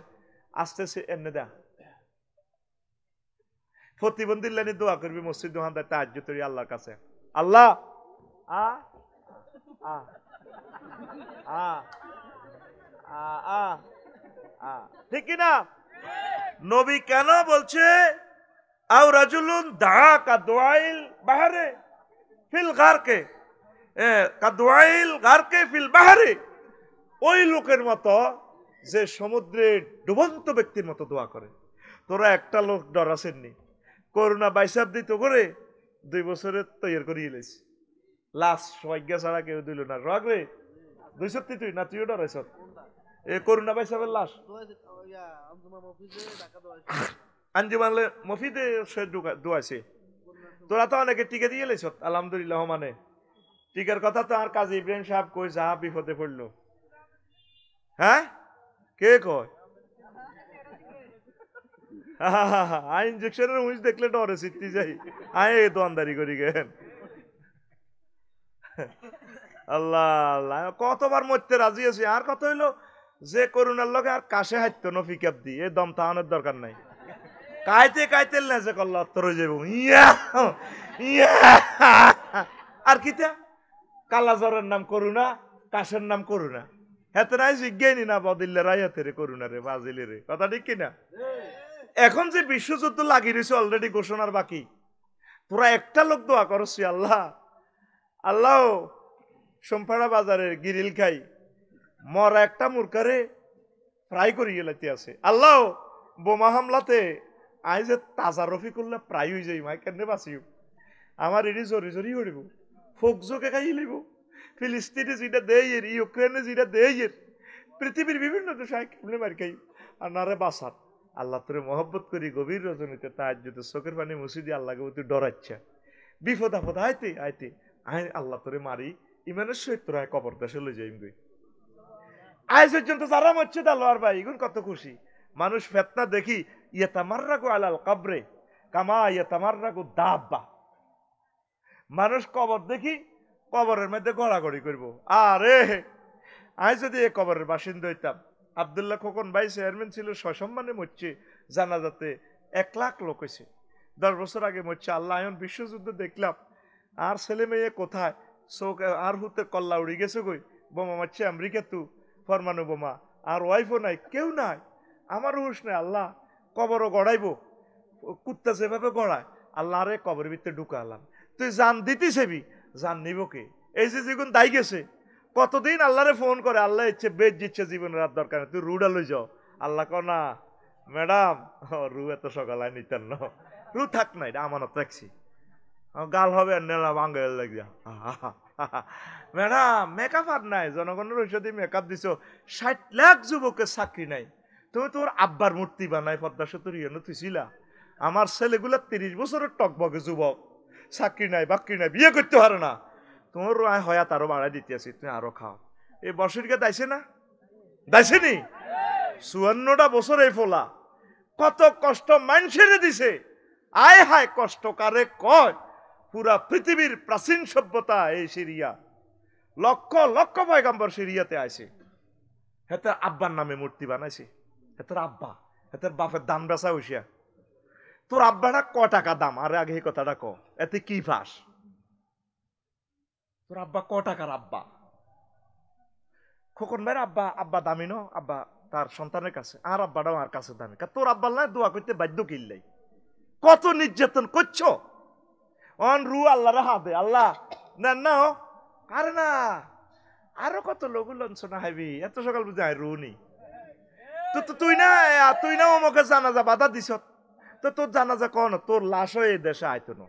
আস্তে এনে দেয়া প্রতিবন্ধী লাইনে দোয়া করবি, মসজিদ দোকানদার তাহাজ্জুদ করি আল্লাহর কাছে, আল্লাহ আ আ আ আ আ ঠিক কি না? নবী কেন বলছে আও রাজুলুন দা কা দুআইল বাহরে ফিল গারকে, কা দুআইল গারকে ফিল বাহরে, ওই লোকের মতো যে সমুদ্রে ডুবন্ত ব্যক্তির মতো দোয়া করে। তোরা একটা লোক ডরাছেননি, করোনা বাইসাব দিত করে 2 বছরে তৈরি করিয়ে এলেছি, লাস্ট সজ্ঞা ছাড়া কেউ দিল না। রগ রে 2 তুই না, তুইও ডরাইছ এ করোনা বাইসাবের লাশ আঞ্জুমানলে মফিদে সে দোয়াইছে। তোরা তো অনেকে টিকা দিয়ে এলেছ আলহামদুলিল্লাহ, মানে টিকার কথা তো আর কাজী ইব্রাহিম সাহেব কই যা বিপদে পড়লো। হ্যাঁ কে কয়? আই ইঞ্জেকশনের উইচ দেখলে ডরে সিদ্ধি যাই, আয় দোয়ানদারি করি গেন। আল্লাহ আল্লাহ, কতবার মরতে রাজি আছি। আর কত হইলো যে করুণার লগে আর কাশে হাইতো ন পিকআপ দি, এ দম তাহানোর দরকার নাই, কাইতে কাইতে লেজে করল অত্তর হয়ে যাবো। ইয়া ইয়া আর কিতা কালা জ্বরের নাম করুণা, কাশের নাম করুণা, হেতে নাই জিজ্ঞানি না বদিল্লে রাই হাতে রে করুণা রে বাজিলে রে, কথা ঠিক কিনা? এখন যে বিশ্বযুদ্ধ লাগিয়ে রয়েছে অলরেডি ঘোষণার বাকি, তোরা একটা লোক দোয়া করছি, আল্লাহ আল্লাহ সোমপাড়া বাজারে গিরিল খাই মরা একটা মুরকারে ফ্রাই করি গেলাতে আছে, আল্লাহ বোমা হামলাতে আই যে তাজা রফিকুল্লাহ প্রায় হয়ে যাই, মাই কেন বাঁচিও, আমার এটি জরি জরি হরিব, ফোকজোকে খাই লিব, ফিলিস্তিনে যেটা দেয়, ইউক্রেনে যেটা দেয়, পৃথিবীর বিভিন্ন দেশে কেমনে মার খাই, আর নারে বাসাত আল্লাহ তোরে মহব্বত করি, গভীর রজনীতে তাহাজ্জুদে চোখের পানি মুছি দিয়ে আল্লাহকে তুই ডরাচ্ছা, বিপদ আপদ আইতে আইতে আয় আল্লাহ তোরে মারি, ইমানের সহিত তোরা কবর দেশে লই যাইম গই। আজ পর্যন্ত যারা মরছে দালোয়ার ভাই এগুন কত খুশি। মানুষ ফেতনা দেখি ইয়াতামাররাগু আলাল কবরে কামা ইয়াতামাররাগু দাব্বা, মানুষ কবর দেখি কবরের মধ্যে গড়াগড়ি করবো। আরে আজ যদি এ কবরের বাসিন্দা হইতাম, আব্দুল্লাহ খোকন ভাই চেয়ারম্যান ছিল, সসম্মানে মরছে, জানাজাতে 1 লাখ লোক হয়েছে, 10 বছর আগে মরছে। আল্লাহ এখন বিশ্বযুদ্ধ দেখলাম, আর ছেলে মেয়ে কোথায়, চোখ আর হুতে কল্লা উড়ি গেছে গই, বোমা মারছে আমেরিকা তু ফরমানু বোমা, আর ওয়াইফও নাই, কেউ নাই, আমার হুশ নাই। আল্লাহ কবরও গড়াইবো, কুত্তা যেভাবে গড়ায়, আল্লাহ রে কবরের ভিতরে ঢুকালাম, তুই জান দিতে সেবি, জান নিব কে? এই যে যেগুন দাই গেছে, কতদিন আল্লাহরে ফোন করে, আল্লাহ ইচ্ছে বেদ দিচ্ছে জীবনের আর দরকার নেই, তুই রুডা লই যাও। আল্লাহ ক না ম্যাডাম, রু এত সকালে নিতেন না, রু থাক না, এটা আমানত রাখছি, গাল হবে বাঙ্গাল লাগিয়া। ম্যাডাম মেকআপ আর নাই, জনগণের ঔষধি মেকআপ দিছো, 60 লাখ যুবকের চাকরি নাই, তুমি তোর আব্বার মূর্তি বানাই পদ্মা সেতুর ইয়ে তুইছিলা, আমার ছেলেগুলা 30 বছরের টকবগে যুবক, চাকরি নাই বাকরি নাই, বিয়ে করতে পারে না, তোমার হয়াত আরো বাড়াই দিতে আছি, তুমি আরো খাও। এই বছরকে দাইছে না, দাইছে নি? 54টা বছর এই ফোলা কত কষ্ট মানুষের দিছে, আয় হায় কষ্ট কারে কয়। পুরা পৃথিবীর প্রাচীন সভ্যতা এই সিরিয়া, লক্ষ লক্ষ পয়গম্বর সিরিয়াতে আছে, হেতার আব্বার নামে মূর্তি বানাইছে, হেতার আব্বা হেতার বাপের দাম বেচা হইসিয়া, তোর আব্বাটা ক টাকা দাম? আরে আগে এই কথাটা ক, এতে কি ফাঁস? তোর আব্বা ক টাকার আব্বা? খোকন ভাইয়ের আব্বা, আব্বা দামি ন, আব্বা তার সন্তানের কাছে, আর আব্বাটাও আর কাছে দামি, তোর আব্বার না দোয়া করতে বাধ্য কিনলাই, কত নির্যাতন করছো। অন রু আল্লাহরে হাতে, আল্লাহ নেন না, আরে না আরো কত লোক লঞ্চ না হাইবি, এত সকাল বুঝে আয় রু নি, তুই না অমুকে জানাজা বাধা দিছ, তো তোর জানাজা কন, তোর লাশ হয়ে দেশে আইতো না।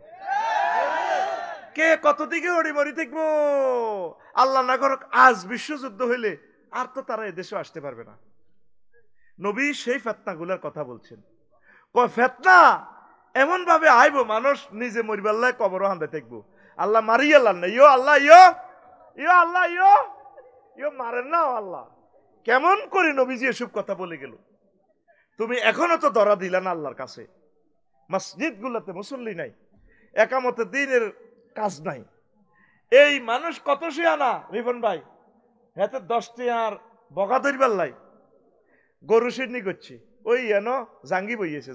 কে কত দিকে হরি মরি দেখবো? আল্লাহ না করুক আজ বিশ্বযুদ্ধ হইলে আর তো তারা এদেশে আসতে পারবে না। নবী সেই ফেতনা গুলার কথা বলছেন। ফেতনা এমন ভাবে আইব, মানুষ নিজে মরিবাল্লাহ কবর হান্দে থাকবো। আল্লাহ মারি আল্লাহ না, ইয়ো আল্লাহ ইয়ো আল্লাহ ইয়ো মারেন না আল্লাহ। কেমন করে নবীজি এসব কথা বলে গেল? তুমি এখনো তো ধরা দিলা না আল্লাহর কাছে। মসজিদ গুলাতে মুসল্লি নাই, একামতে দিনের কাজ নাই। এই মানুষ কত শিয়ানা রিপন ভাই, হাতে 10টি আর বগা ধরিবার লাই গরু সিডনি করছে। ওই এনো জাঙ্গি বইয়েছে,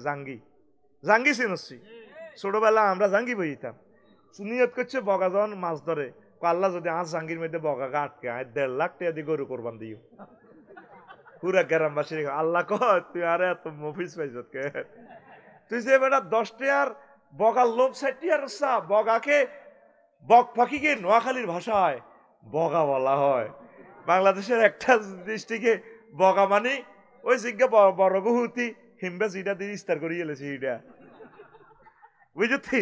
জাঙ্গি চিনছি, ছোটবেলা আমরা জাঙ্গি বইতাম। নিয়ত করছে বগা যখন মাছ ধরে, আল্লাহ যদি আজ জাঙ্গির মধ্যে বগা আটকে 1.5 লাখ টাকা দিয়ে গরু কোরবান দিও। পুরা গ্রামবাসী আল্লাহ কয় তুই আরে এত মফিস পাইছ, তুই যে বেটা 10টি আর বগার লোভ 60 আর বগাকে বক পাখিকে নোয়াখালীর ভাষায় বগা বলা হয়। বাংলাদেশের একটা ডিস্ট্রিক্টে বগা মানে ওই জিজ্ঞা বড় গুহুতি হিমবে যেটা দিয়ে ইস্তার করে এলেছে এটা বুঝছি,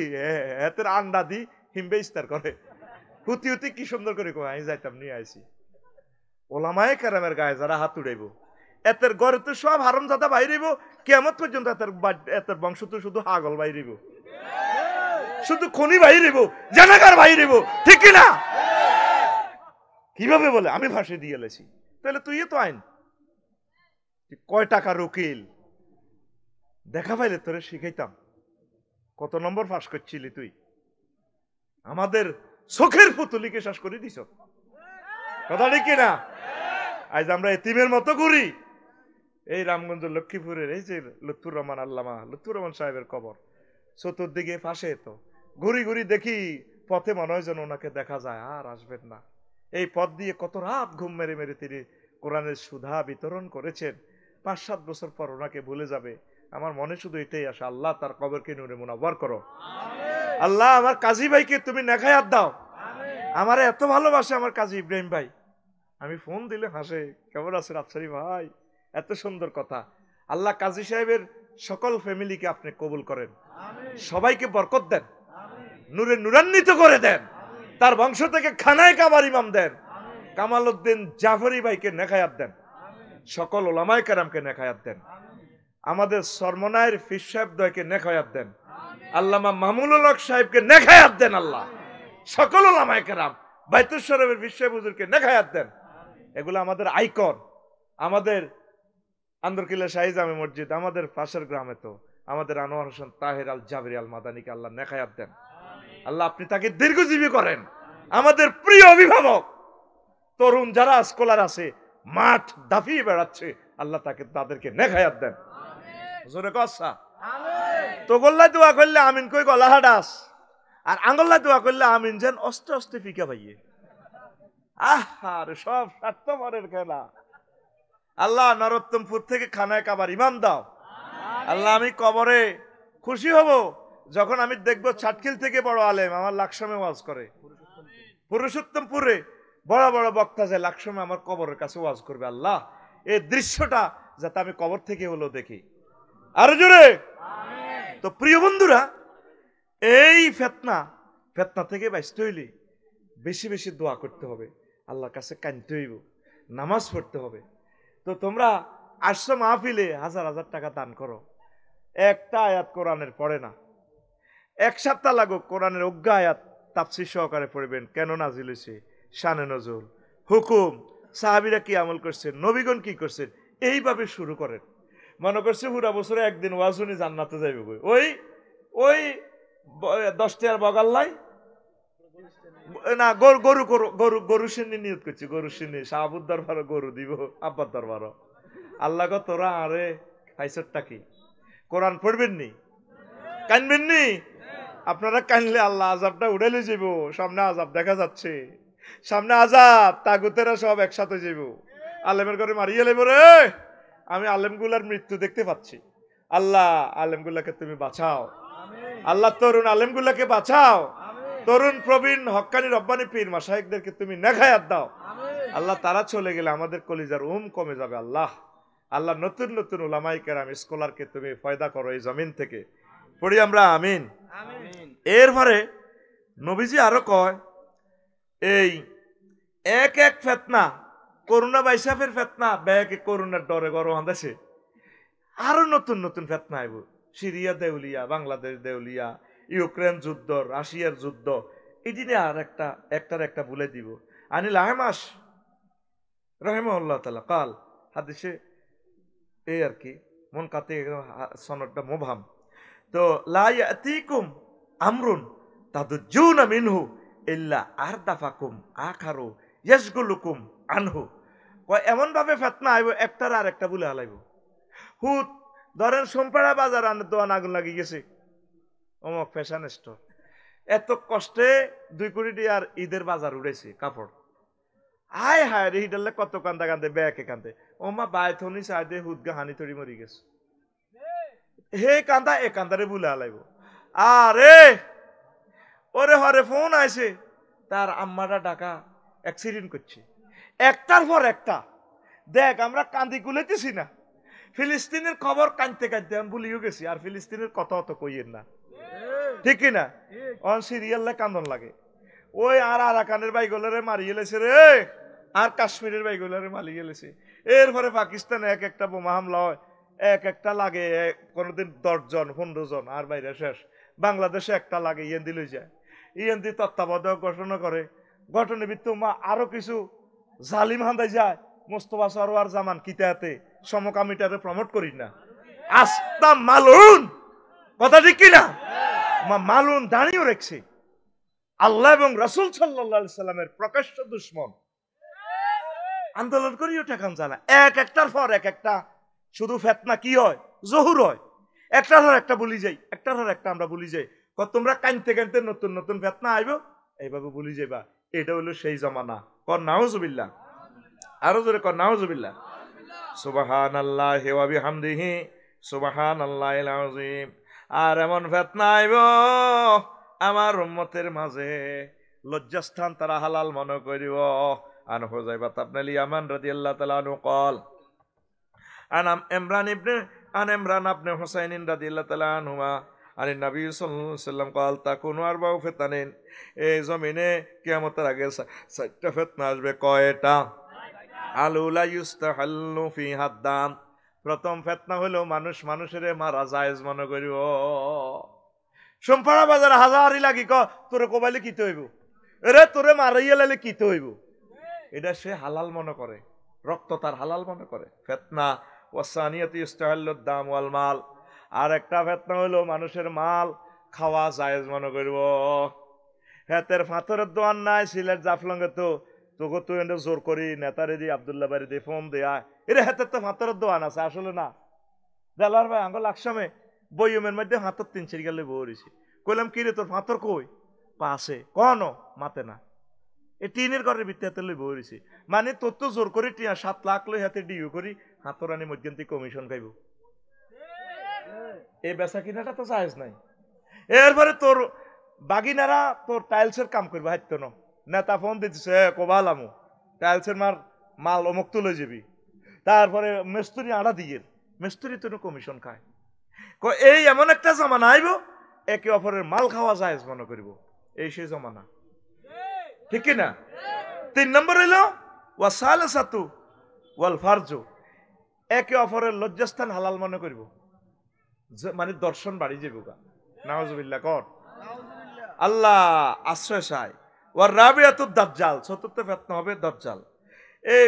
এতের আন্ডা দি হিমবে ইস্তার করে হুতি কি সুন্দর করে কয়। আমি যাইতাম নিয়ে আইছি ওলামায়ে কেরামের গায়ে যারা হাত উড়াইব, এতের ঘরে তো সব হারামজাদা বাইরেব, কিয়ামত পর্যন্ত এতের বংশ তো শুধু হাগল বাইরেব, শুধু খনি বাইরেব, জানাগার বাইরেব, ঠিক না? কিভাবে বলে আমি ফাঁসি দিয়ে এলেছি, তাহলে তুই তো আইন কয় টাকার উকিল দেখা পাইলে তোরে শিখাইতাম। কত নম্বর ফাঁস করছিলি তুই? আমাদের চোখের পুতুলিকে শেষ করে দিছ, কথা ঠিক কিনা? আজ আমরা এতিমের মতো ঘুরি। এই রামগঞ্জ লক্ষ্মীপুরের এই যে লুৎফুর রহমান, আল্লামা লুৎফুর রহমান সাহেবের কবর, চতুর্দিকে ফাঁসে তো ঘুরি ঘুরি দেখি, পথে মনে হয় যেন ওনাকে দেখা যায়, আর আসবেন না। এই পথ দিয়ে কত রাত ঘুম মেরে মেরে তিনি কোরআনের সুধা বিতরণ করেছেন। 5-7 বছর পর ওনাকে ভুলে যাবে। আমার মনে শুধু এটাই আসে, আল্লাহ তার কবরকে নূরে মুনাওয়ার করো। আল্লাহ আমার কাজী ভাইকে তুমি নেখায়াত দাও। আমার এত ভালোবাসে আমার কাজী ইব্রাহিম ভাই, আমি ফোন দিলে হাসে, কেমন আছেন আফসারি ভাই, এত সুন্দর কথা। আল্লাহ কাজী সাহেবের সকল ফ্যামিলিকে আপনি কবুল করেন, সবাইকে বরকত দেন, নূরে নূরান্বিত করে দেন, তার বংশ থেকে খানায় কাবার ইমাম দেন, কামাল উদ্দিন জাফরি ভাইকে নেখায়াত দেন, সকল ওলামায়ে কেরামকে নেখায়াত দেন, আমাদের সরমনায়ের ফির সাহেব দয়কে নেখায়াত দেন, আল্লামা মামুনুল হক সাহেবকে নেখায়াত দেন, আল্লাহ সকল ওলামায়ে কেরাম বাইতুল শরীফের ফির সাহেব হুজুরকে নেখায়াত দেন। এগুলো আমাদের আইকন। আমাদের আন্দরকিল্লা শাহী জামে মসজিদ, আমাদের পাশের গ্রামে তো আমাদের আনোয়ার হোসেন তাহের আল জাবরি আল মাদানিকে আল্লাহ নেখায়াত দেন। আল্লাহ আপনি তাকে দীর্ঘজীবী করেন। আমাদের প্রিয় অভিভাবক তরুণ যারা স্কলার আছে, মাঠ দাফিয়ে বেড়াচ্ছে, আল্লাহ তাদেরকে নেখায়াত দেন। জোরে কসা তো গোল্লায় দোয়া করলে আমিন কই গলা হাডাস, আর আঙ্গল্লায় দোয়া করলে আমিন যেন অস্তে অস্তে ফিকা পাইয়ে। আহার সব স্বার্থপরের খেলা। আল্লাহ নরোত্তমপুর থেকে খানায় কাবার ইমাম দাও। আল্লাহ আমি কবরে খুশি হব যখন আমি দেখবো ছাটকিল থেকে বড় আলেম আমার লাকসামে ওয়াজ করে, পুরুষোত্তমপুরে বড় বড় বক্তা যায় লাকসামে আমার কবরের কাছে ওয়াজ করবে। আল্লাহ এই দৃশ্যটা যাতে আমি কবর থেকে হলো দেখি। আরো জোরে। তো প্রিয় বন্ধুরা, এই ফেতনা থেকে বাঁচতে হইলে বেশি বেশি দোয়া করতে হবে, আল্লাহর কাছে কাঁদতে হইব, নামাজ পড়তে হবে। তো তোমরা আসছো মাহফিলে 1000 টাকা দান করো, একটা আয়াত কোরআনের পড়ে না, 1 সপ্তাহ লাগুক কোরআনের অজ্ঞা আয়াত তাফসীর সহকারে পড়বেন, কেন নাজিল হয়েছে, শানে নজুল, হুকুম, সাহাবীরা কি আমল করছেন, নবীগণ কি করছেন, এইভাবে শুরু করেন। মনে করছে পুরা বছরে একদিন ওয়াজ শুনি জান্নাতে যাইবে, ওই 10 টাকার বগাল্লাই না, গরু সিন্নি নিয়ত করছি, গরু সিন্নি শাহাবুর দরবারও গরু দিব, আব্বার দরবারও। আল্লাহ গো তোরা আরে খাইছরটা কি, কোরআন পড়বেন নি, কানবেন নি? আপনারা কানলে আল্লাহ আযাবটা উড়াইলে যাব। সামনে আযাব দেখা যাচ্ছে, সামনে আযাব, তাগুতেরা সব একসাথে যাব, আলেমের ঘরে মারিয়ে লেব রে। আমি আলেমগুলার মৃত্যু দেখতে পাচ্ছি। আল্লাহ আলেমগুলাকে তুমি বাঁচাও, আল্লাহ তরুণ আলেমগুলাকে বাঁচাও, তরুণ প্রবীণ হক্কানি রব্বানি পীর মাশায়েখদেরকে তুমি নেখায়াত দাও। আল্লাহ তারা চলে গেলে আমাদের কলিজার কমে যাবে। আল্লাহ আল্লাহ নতুন নতুন উলামায়ে কেরাম স্কলারকে তুমি ফয়দা করো এই জমিন থেকে, পড়ি আমরা আমিন। এরপরে নবীজি আরো কয়, এই এক এক ফেতনা, করোনা বাইসাফের ফেতনা ব্যাকে করোনার ডরে গরম আন্দাসে আরো নতুন নতুন ফেতনা আইব। সিরিয়া দেউলিয়া, বাংলাদেশ দেউলিয়া, ইউক্রেন যুদ্ধ, রাশিয়ার যুদ্ধ, এই দিনে আর একটার একটা বলে দিব। আনিল আহমাস রহিমাহুল্লাহ তাআলা কাল, হাদিসে এই আর কি মন কাতে সনদটা মোভাম। তো লা ইয়াতিকুম আমরুন তাদুজুনা মিনহু ইল্লা আরদাফাকুম আখারু ইয়াশগুলুকুম আনহু। কয় এমন ভাবে ফিতনা আইব একটার আর একটা বলে হালাইব। হুত ধরেন সোমপাড়া বাজার আনে দোয়ান আগুন লাগি গেছে, অমক ফ্যাশন স্টোর, এত কষ্টে 2 কোটি টাকার ঈদের বাজার উড়েছে কাপড়, হায় হায় রে হিডালে কত কান্দা কান্দে ব্যাকে কান্দে, ওমা বায়থনি সাইডে হুদগা হানি তরি মরি গেছে, হে কান্দা এ কান্দারে বুলে হালাইব। আরে ওরে হরে ফোন আইছে, তার আম্মারা ডাকা অ্যাক্সিডেন্ট করছে, একটার পর একটা। দেখ আমরা কান্দি গুলেতেছি না, ফিলিস্তিনের খবর কাঁদতে কাঁদতে আমি ভুলিও গেছি, আর ফিলিস্তিনের কথা অত কইয়েন না, ঠিক কিনা? অন সিরিয়ালে কান্দন লাগে। ওই আর আরাকানের বাইগুলারে মারিয়ে লেছে রে, আর কাশ্মীরের বাইগুলারে মারিয়ে লেছে। এরপরে পাকিস্তানে এক একটা বোমা হামলা হয়, এক একটা লাগে কোনোদিন 10 জন 15 জন, আর বাইরে শেষ। বাংলাদেশে একটা লাগে, ইয়েন্দি লই যায়, ইয়েন্দি তত্ত্বাবধায়ক ঘোষণা করে, ঘটনা ভিত্তিতে আরো কিছু জালিম হান্দাই যায়। মোস্তফা সরওয়ার জামান কিতাতে সমকামিটারে প্রমোট করি না, আস্তা মালুন, কথা ঠিক কিনা? মালুন দাঁড়িয়ে রেখছে, আল্লাহ এবং রাসূল সাল্লাল্লাহু আলাইহি সাল্লামের প্রকাশ্য দুশমন, আন্দোলন করিও ঠেকান জানা। এক একটার পর এক একটা শুধু ফিতনা কি হয়, জহুর হয়, একটার পর একটা বলি যাই, একটার পর একটা আমরা বলি যাই। তোমরা কানতে কানতে নতুন নতুন ফিতনা আইব, এইভাবে বলি যাইবা। এটা হলো সেই জমানা। কর নাউজুবিল্লাহ, আরো জোরে কর নাউজুবিল্লাহ। সুবহানাল্লাহি ওয়া বিহামদিহি সুবহানাল্লাহিল আযীম। আর এমন ফিতনা আইব আমার উম্মতের মাঝে লজ্জাস্থান তারা হালাল মনে করিব। আন হুযায়ফা ইবনে ইয়ামান রাদিয়াল্লাহু তাআলা আনহু قال আন ইমরান ইবনে হুসাইন রাদিয়াল্লাহু তাআলা আনহুমা আন নবী সাল্লাল্লাহু আলাইহি ওয়াসাল্লাম قال তাকুনু আরবাউ ফিতানিন, এই জমিনে কিয়ামতের আগে 4টা ফিতনা আসবে। কয়টা? আলুলা ইউস্তাহাল্লু ফিহা দাম, প্রথম ফিতনা হলো মানুষ মানুষের মারা জায়েজ মনে করিব। সোমপাড়া বাজার হাজারি লাগি ক তোরে কোবাইলে কিতে হইব, এরে তোরে মারাইয়া লাইলে কিতে হইব, এটা সে হালাল মনে করে, রক্ত তার হালাল মনে করে। ফিতনা ওয়াসানিয়াতু ইউস্তাহাল্লু দাম ওয়াল মাল, আর একটা ফিতনা হলো মানুষের মাল খাওয়া জায়েজ মনে করিব। হেতের ফাতরের দোয়ান নাই সিলেট জাফলঙ্গে, তো তোকে তুই এনে জোর করি নেতারে দি আব্দুল্লাহ বাড়ি দিয়ে ফোন দেয়া, এরে হাতের তো ফাতরের দোয়ান আছে, আসলে না। দেলার ভাই আঙ্গল আকসামে বইমের মধ্যে হাতর 3-4 গেলে বইছে, কইলাম কি রে তোর ফাতর কই? পাশে কনো মাতে না, এই টিনের ঘরের ভিতরে হাতে লই বইছে, মানে তোর তো জোর করি টিয়া 7 লাখ লই হাতে ডিউ করি হাতর আনি মধ্যন্তি কমিশন খাইব, এই বেচা কিনাটা তো জায়েজ নাই। এরপরে তোর বাগিনারা তোর টাইলসের কাম করবে, হাইতো না নেতা ফোন দিতেছে কোবালামু টাইলসের মাল অমুক তুলে যাবি, তারপরে মিস্ত্রি আড়া দিয়ে মিস্ত্রি তো কমিশন খায়। এই এমন একটা জমানা আইব একে অপরের মাল খাওয়া জায়েজ মনে করিব, এই সেই জমানা, ঠিক কিনা? 3 নম্বর হইল ওয়াসালাসাতু ওয়াল ফারজু, একে অপরের লজ্জাস্থান হালাল মনে করিব, মানে দর্শন বাড়ি যাবো গা, নাউজুবিল্লাহ কর, আল্লাহ আশ্রয় চাই। ওয়ার রাবিয়াতুদ দাজ্জাল, চতুর্থ ফিতনা হবে দাজ্জাল। এই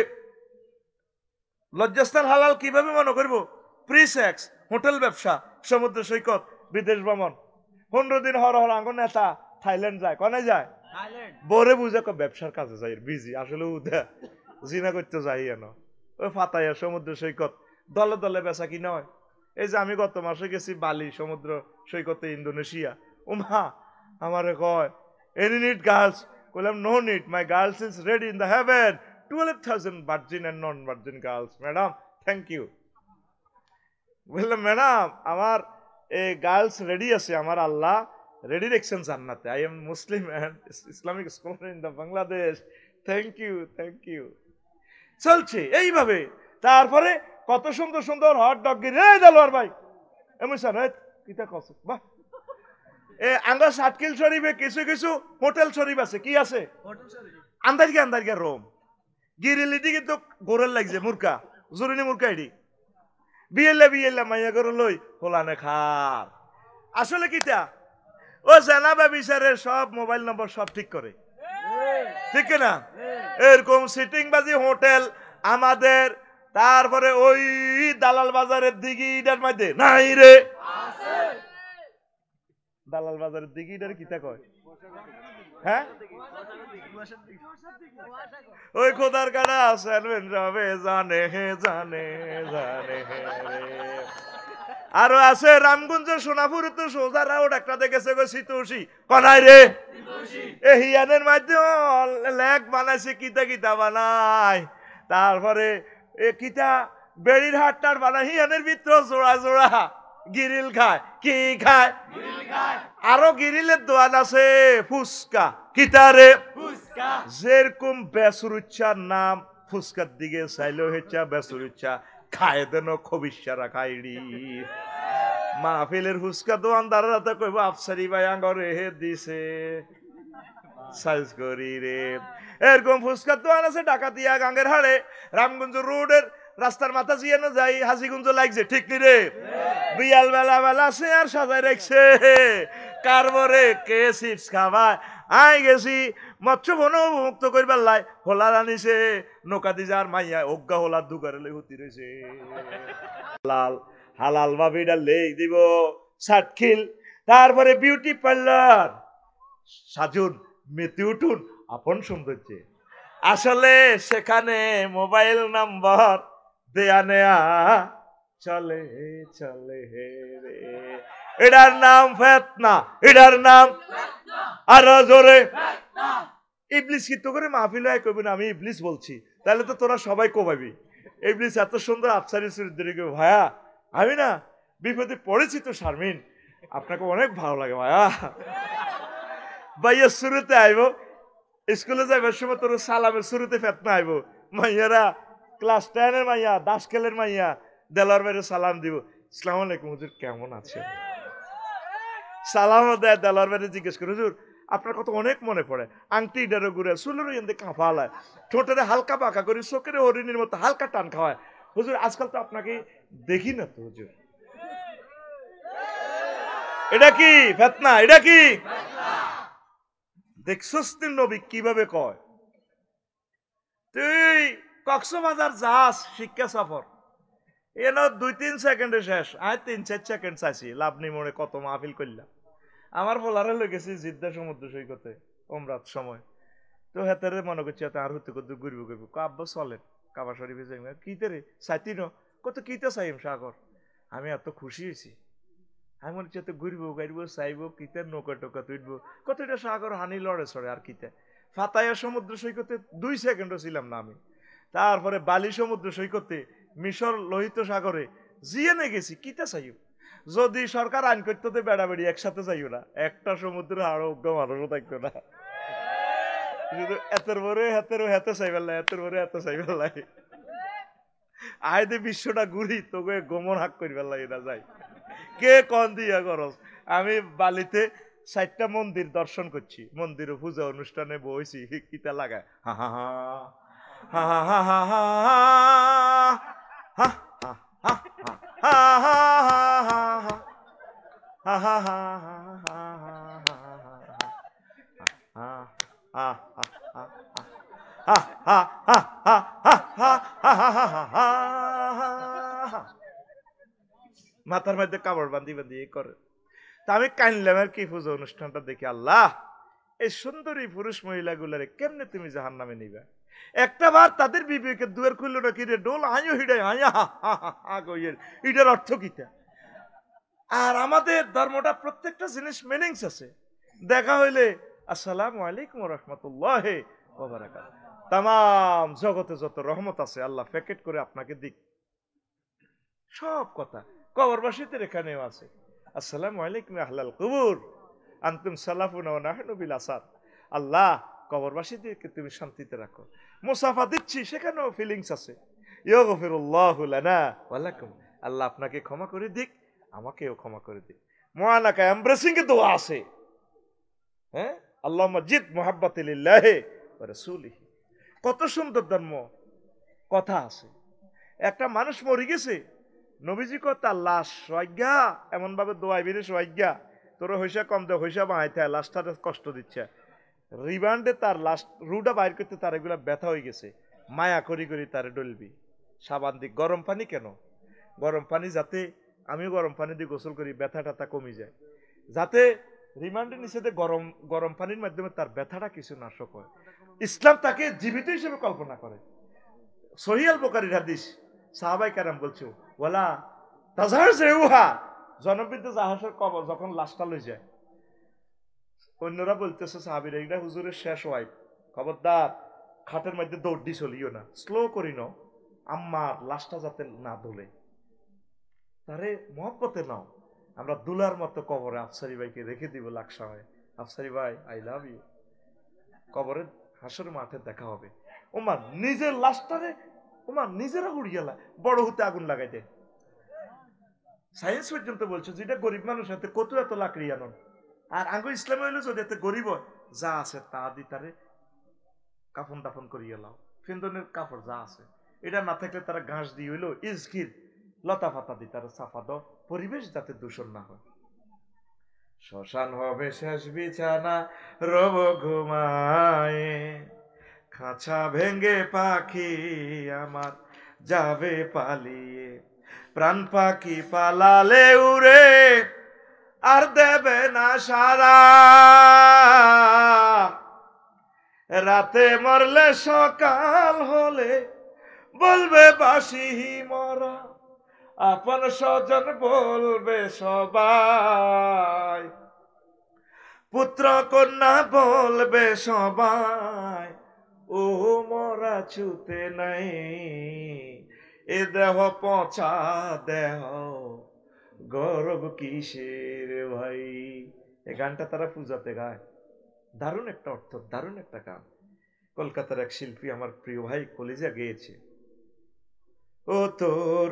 লজ্জাস্থান হালাল কিভাবে মনে করব? প্রি সেক্স, হোটেল ব্যবসা, সমুদ্র সৈকত, বিদেশ ভ্রমণ। 15 দিন হর আঙ্গ নেতা থাইল্যান্ড যায়, কনে যায়? বরে বুঝে ব্যবসার কাজে যাই, বিজি আসলে জিনা করতে যাই এন, ওই ফাতাইয়া সমুদ্র সৈকত দলে দলে বেচা কিনা হয়। এই যে আমি গত মাসে গেছি বালি সমুদ্র সৈকতে ইন্দোনেশিয়া, ওমা আমারে কয় এনি নিড গার্লস, কইলাম no need, my girls is ready in the heaven, 12,000 virgin and non virgin girls, madam thank you. বললাম ম্যাডাম আমার এই গার্লস রেডি আছে, আমার আল্লাহ রেডি রেখছেন জান্নাতে, I am Muslim and Islamic scholar in the Bangladesh, thank you thank you. চলছে এইভাবে। তারপরে কত সুন্দর সুন্দর হট ডগ গিরি এই দেলোয়ার ভাই এমন স্যার কিতা কস বাহ আঙ্গা সাতকিল শরীফে কিছু কিছু হোটেল শরীফ আছে কি আছে আন্দার গিয়া রোম গিরিলিটি কিন্তু গোরের লাগছে মুরকা জরুরি মুরকা এডি বিয়েল্লা মাইয়া করে লই হোলানে খার আসলে কিতা ও জানাবা বিচারের সব মোবাইল নম্বর সব ঠিক করে ঠিক না এরকম সিটিং বাজি হোটেল আমাদের তারপরে ওই দালাল বাজারের দিকে ইটার মধ্যে নাই রে দালাল বাজারের দিকে ইটার কিতা কয় হ্যাঁ ওই খোদার কাটা আছেন সবে জানে জানে জানে আরো আছে রামগঞ্জ সোনাপুর তো সোজা রাউড একটা দেখেছে গো সিতুষি কনাই রে এ হিয়ানের মাধ্যমে লেখ বানাইছে কিতা কিতা বানায় তারপরে এ কিতা বেড়ির হাটটার বানায় হিয়ানের ভিতর জোড়া জোড়া গিরিল খায় কি খায় আরো গিরিলের দোয়ান আছে ফুসকা কিতারে যেরকম বেসুরুচ্ছার নাম ফুসকার দিকে চাইলেও হেচ্ছা বেসুরুচ্ছা খায় দেন খবিসারা খাইড়ি মাহফিলের ফুসকা দোয়ানদাররা তো কইব আফসারি ভাই আঙ্গরে হে দিছে সাইজ করি রে এরকম ফুসকার দোয়ান আছে ডাকাতিয়া গাঙ্গের হাড়ে রামগঞ্জ রোডের রাস্তার মাথা জিয়ানো যাই হাজিগুঞ্জ লাগছে ঠিক নি রে বিয়াল বেলা সে আর সাজাই রাখছে কারবরে কে চিপস খাওয়ায় আই গেছি মৎস্য বন মুক্ত করবার লাই হোলা আনিছে নৌকা দি যার মাইয়া অজ্ঞা হোলার দুগারে হুতি রয়েছে হালাল হালাল ভাবিটা লেখ দিব সাতখিল তারপরে বিউটি পার্লার সাজুন মেতে উঠুন আপন সৌন্দর্যে আসলে সেখানে মোবাইল নাম্বার দেয়া নেয়া চলে চলে হে রে এটার নাম ফেতনা এটার নাম আরো জোরে ইবলিস কি তো করে মাহফিল হয় কবি না আমি ইবলিস বলছি তাহলে তো তোরা সবাই কোবাবি ইবলিস এত সুন্দর আফসারি চরিত্র ভাইয়া আমি না বিপদে পড়েছি তো শারমিন আপনাকে অনেক ভালো লাগে ভাইয়া ভাইয়া শুরুতে আইব স্কুলে যাইবার সময় তোর সালামের শুরুতে ফেতনা আইব মাইয়ারা ক্লাস 10 এর মাইয়া দাসকেলের মাইয়া দেলার বাইরে সালাম দিব আসসালামু আলাইকুম হুজুর কেমন আছেন সালামও দেয় দেলার বাইরে জিজ্ঞেস করে হুজুর আপনার কথা অনেক মনে পড়ে আংটি ইডারও ঘুরে চুলের এনতে কাঁপালায় ঠোঁটের হালকা পাকা করে চোখের হরিণীর মতো হালকা টান খাওয়ায় হুজুর আজকাল তো আপনাকে দেখি না তো হুজুর এটা কি ফেতনা এটা কি দেখছস তুই নবী কিভাবে কয় তুই কক্সবাজার যাস শিক্ষা সফর এন 2-3 সেকেন্ডে শেষ আয় 3-4 সেকেন্ড চাইছি লাভনি মনে কত মাহফিল করলাম আমার ফলারে লই গেছি জিদ্দা সমুদ্র সৈকতে ওমরাত সময় তো হেতারে মনে করছি আর হতে কত ঘুরবো ঘুরবো কাব্য চলেন কাবা শরীফে যাই কিতে রে চাইতি ন কত কিতে চাইম সাগর আমি এত খুশি হয়েছি আমি মনে হচ্ছে ঘুরবো গাড়বো চাইবো কিতে নৌকা টোকা তুইবো কত এটা সাগর হানি লড়ে সরে আর কিতে ফাতায়া সমুদ্র সৈকতে 2 সেকেন্ডও ছিলাম না আমি তারপরে বালি সমুদ্র সৈকতে মিশর লোহিত সাগরে জিয়ে গেছি কিতে চাইও যদি সরকার আইন করতে তো বেড়াবেড়ি একসাথে যাইও না একটা সমুদ্রে আরো অজ্ঞ মানুষও থাকতো না শুধু এতের পরে হাতে চাইবার লাই এতের পরে এত চাইবার লাই আইদে বিশ্বটা ঘুরি তোকে গোমন হাক করিবার লাগে না যাই কে কন দিয়া খরচ আমি বালিতে 4টা মন্দির দর্শন করছি মন্দিরে পূজা অনুষ্ঠানে বইছি কিতা লাগায় হা হা হা হা হা হা হা হা হা মাথার মধ্যে কাপড় বান্ধি বান্ধি করে তা আমি কাইনলাম আর কি পুজো অনুষ্ঠানটা দেখি আল্লাহ এই সুন্দরী পুরুষ মহিলা গুলারে কেমনে তুমি জাহান্নামে নিবা একটা বার তাদের বিবেকে দুয়ার খুললো না কি রে ডোল আয়ো হিডাই আয়া এটার অর্থ কিটা আর আমাদের ধর্মটা প্রত্যেকটা জিনিস মিনিংস আছে দেখা হইলে আসসালামু আলাইকুম রাহমাতুল্লাহি ওয়া বারাকাতুহু তাম জগতে যত রহমত আছে আল্লাহ প্যাকেট করে আপনাকে দিক সব কথা কবরবাসীদের এখানেও আছে আসসালামু আলাইকুম আহলাল কুবুর আনতুম সালাফুনা ওয়া নাহনু বিল আসার আল্লাহ কবরবাসীদেরকে তুমি শান্তিতে রাখো মুসাফা দিচ্ছি সেখানেও ফিলিংস আছে ইয়াগফিরুল্লাহু লানা ওয়া লাকুম। আল্লাহ আপনাকে ক্ষমা করে দিক, আমাকেও ক্ষমা করে দিক। মুআনাকা এমব্রেসিং এর দোয়া আছে, হ্যাঁ, আল্লাহুম্মা জিদ মুহাব্বাতি লিল্লাহি ওয়া রাসূলিহি। কত সুন্দর ধর্ম কথা আছে। একটা মানুষ মরে গেছে, নবীজি কো তার লাশ সোয়াজ্ঞা এমন ভাবে দোয়াই বেরে সোয়াজ্ঞা তোর হইসা কম দে হইসা বাঁইতে লাশটারে কষ্ট দিচ্ছে। রিমান্ডে তার লাশ রুডা বাইর করতে তার এগুলা ব্যথা হয়ে গেছে, মায়া করি করি তারে ডলবি সাবান দি। গরম পানি কেন? গরম পানি যাতে, আমিও গরম পানি দিয়ে গোসল করি, ব্যথা টাথা কমে যায়, যাতে রিমান্ডের নিচে গরম গরম পানির মাধ্যমে তার ব্যথাটা কিছু নাশক হয়। ইসলাম তাকে জীবিত হিসেবে কল্পনা করে। সহিহ আল বুখারীর হাদিস, সাহাবায়ে কেরাম বলছে ওয়ালা তাজহার জেউহা, জনবৃদ্ধ জাহাজের কবর যখন লাশটা লই যায়, অন্যরা বলতেছে সাহাবীরা এটা হুজুরের শেষ ওয়াইফ, খবরদার খাটের মধ্যে দৌড় দি চলিও না, স্লো করি নাও, আম্মার লাশটা যাতে না দোলে, তারে মহব্বতে নাও। আমরা দুলার মতো কবরে আফসারি ভাইকে রেখে দিব লাকসামে, আফসারি ভাই আই লাভ ইউ, কবরে হাসর মাঠে দেখা হবে। ওমা নিজের লাশটারে ওমা নিজেরা উড়িয়ালা বড় হতে আগুন লাগাই দেয়। সায়েন্স পর্যন্ত বলছে যেটা গরিব মানুষ হাতে কত এত লাকড়ি আনন, আর আঙ্গু ইসলাম হইলো যদি এতে গরিব যা আছে তা দি তারে কাফন দাফন করিয়া লাও, ফিন্দনের কাপড় যা আছে, এটা না থাকলে তারা ঘাস দিয়ে হইলো ইজকির লতা পাতা দি তারা সাফা দাও, পরিবেশ যাতে দূষণ না হয়। শ্মশান হবে শেষ বিছানা রব ঘুমায়, খাঁচা ভেঙ্গে পাখি আমার যাবে পালিয়ে, প্রাণ পাখি পালালে উড়ে আর দেবে না সারা, রাতে মরলে সকাল হলে বলবে বাসি মরা, আপন স্বজন বলবে সবাই, পুত্র কন্যা বলবে সবাই, ও মরা ছুতে নাই, এ দেহ পচা দেহ গৌরব কিসের ভাই। এই গানটা তারা পূজাতে গায়, দারুণ একটা অর্থ, দারুণ একটা গান। কলকাতার এক শিল্পী আমার প্রিয় ভাই কলিজা গেয়েছে, ও তোর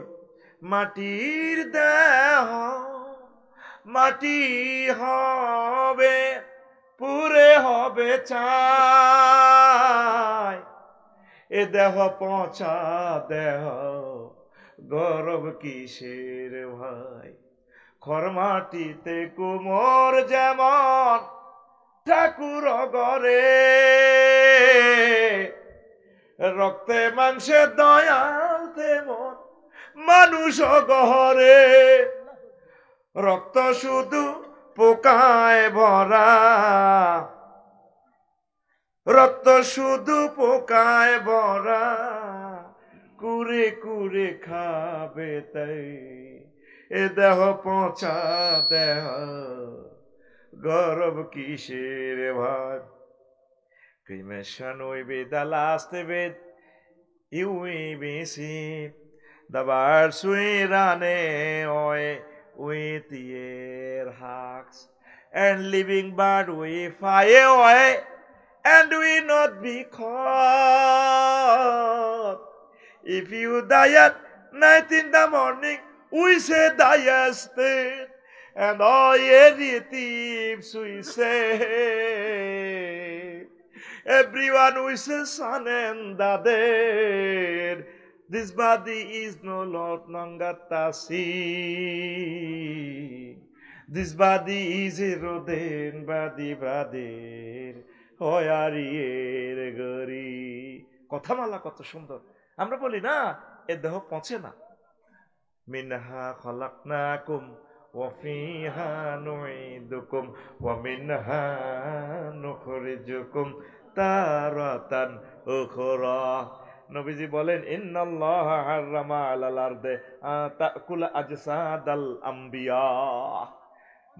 মাটির দেহ মাটি হবে পুরে হবে চাই, এ দেহ পচা দেহ গৌরব কিসের ভাই, খরমাটিতে কুমোর যেমন ঠাকুর গরে, রক্তে মাংসে দয়াল তেমন মানুষ গহরে, রক্ত শুধু পোকায় ভরা, রক্ত শুধু পোকায় ভরা, কুরে কুরে খাবে তাই, এ দেহ পচা দেহ গৌরব কিসের ভাই। Cremation will be the last bit you will be seen. The birds will run away with their hugs, and living bird will fly away and will not be caught. If you die at night in the morning, we say die yesterday, and all your thieves we say. Everyone wishes son and daughter. This body is no longer see. This body is a rodent body, brother. হয়ারিয়ের গরি। কথামালা কত সুন্দর। আমরা বলি না এ দেহ পচে না। মিনহা খলাকনাকুম ওয়া ফিহা নুঈদুকুম ওয়া মিনহা নুখরিজুকুম তারাতান উখরা। নবীজি বলেন ইন্নাল্লাহা হারামা আলাল আরদে তাকুল আজসাদাল আম্বিয়া।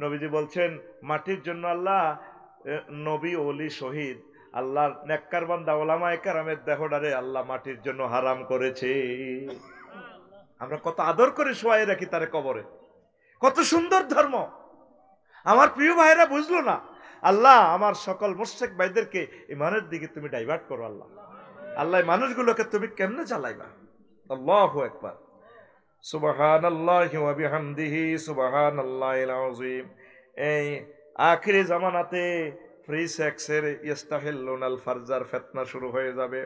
নবীজি বলছেন মাটির জন্য আল্লাহ নবী ওলি শহীদ আল্লাহর নেককার বান্দা ওলামায়ে কেরামের দেহটারে আল্লাহ মাটির জন্য হারাম করেছে। আমরা কত আদর করে শোয়াই রাখি তারে কবরে, কত সুন্দর ধর্ম। আমার প্রিয় ভাইরা বুঝলো না। আল্লাহ আমার সকল মুশরিক ভাইদেরকে ইমানের দিকে তুমি ডাইভার্ট করো। আল্লাহ আল্লাহ মানুষগুলোকে তুমি কেমনে চালাইবা, আল্লাহু আকবার, সুবহানাল্লাহি ওয়া বিহামদিহি সুবহানাল্লাহিল আযীম। এই আখিরি জামানাতে ফ্রি সেক্সের ইস্তাহিল্লুনাল ফারজার ফিতনা শুরু হয়ে যাবে।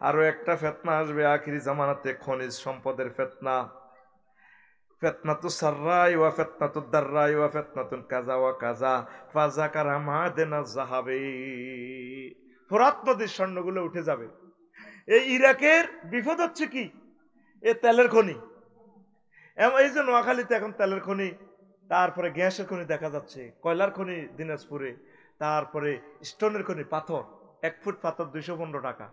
আরো একটা ফিতনা আসবে আখিরি জামানাতে, খনিজ সম্পদের ফিতনা। ফিতনাতু সাররাই ওয়া ফিতনাতু দাররাই ওয়া ফিতনাতুন কাযা ওয়া কাযা ফাযাকারা মাদানা যাহাবি। ফোরাত নদীর স্বর্ণগুলো উঠে যাবে। এই ইরাকের বিপদ হচ্ছে কি, এ তেলের খনি। এই যে নোয়াখালীতে এখন তেলের খনি, তারপরে গ্যাসের খনি দেখা যাচ্ছে, কয়লার খনি দিনাজপুরে, তারপরে স্টোনের খনি, পাথর 1 ফুট পাথর 215 টাকা।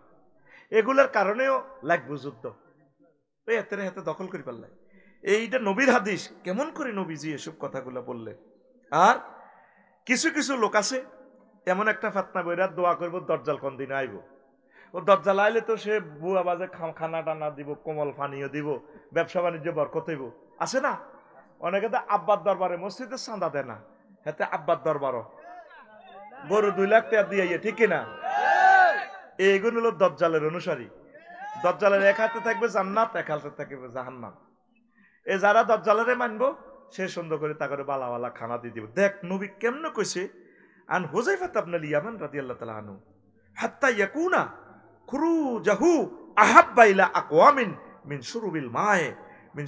এগুলার কারণেও লাগবে যুদ্ধ। এই হাতে হাতে দখল করে পারলে। এইটা নবীর হাদিস, কেমন করে নবীজি এসব কথাগুলো বললে। আর কিছু কিছু লোক আছে এমন একটা ফিতনা বইরা দোয়া করবো দজ্জাল কোন দিন আইব। ও দজ্জাল আইলে তো সে বুয়া বাজে খানা টানা দিব, কোমল পানীয় দিব, ব্যবসা বাণিজ্য বরকত হইব। আছে না? অনেকে তো আব্বার দরবারে মসজিদে চাঁদা দেয় না, হাতে আব্বার দরবারও গরু 2 লাখ টাকা দিয়ে, ঠিক কিনা? এইগুলো হলো দজ্জালের অনুসারী। দজ্জালের এক হাতে থাকবে জান্নাত, এক হাতে থাকবে জাহান্নাম। এ যারা দজ্জালেরে মানবো, সে সুন্দর করে তা করে বালা বালা খানা দিয়ে দিব। দেখ নবী কেমনে কইছে, আন হুযায়ফা ইবনুল ইয়ামান রাদিয়াল্লাহু তাআলা আনহু হাত্তা ইয়াকুনা খুরুজাহু আহাব্বা ইলা আকওয়ামিন মিন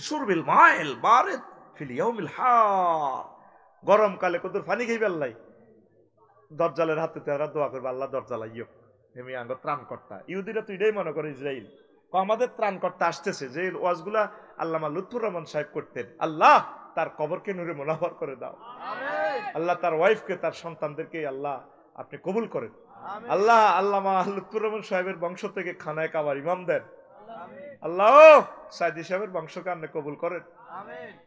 শুরবিল মাইল বারিদ ফিল ইয়াউমিল হার। গরমকালে কত পানি খাইবে আল্লাহ, দজ্জালের হাতে তারা দোয়া করবে, আল্লাহ দজ্জাল আইয়ো এমি আঙ্গ ত্রাণকর্তা। ইহুদিরা তো এটাই মনে করে ইসরাইল আমাদের ত্রাণকর্তা আসতেছে। যে ওয়াজগুলা আল্লামা লুৎফুর রহমান সাহেব করতেন, আল্লাহ তার কবরকে নূরে মুনাওয়ার করে দাও, আল্লাহ তার ওয়াইফকে, তার সন্তানদেরকে আল্লাহ আপনি কবুল করেন, আল্লাহ আল্লামা লুৎফুর রহমান সাহেবের বংশ থেকে খানায় কাবার ইমাম দেন, আল্লাহ সাইদি সাহেবের বংশকে আপনি কবুল করেন,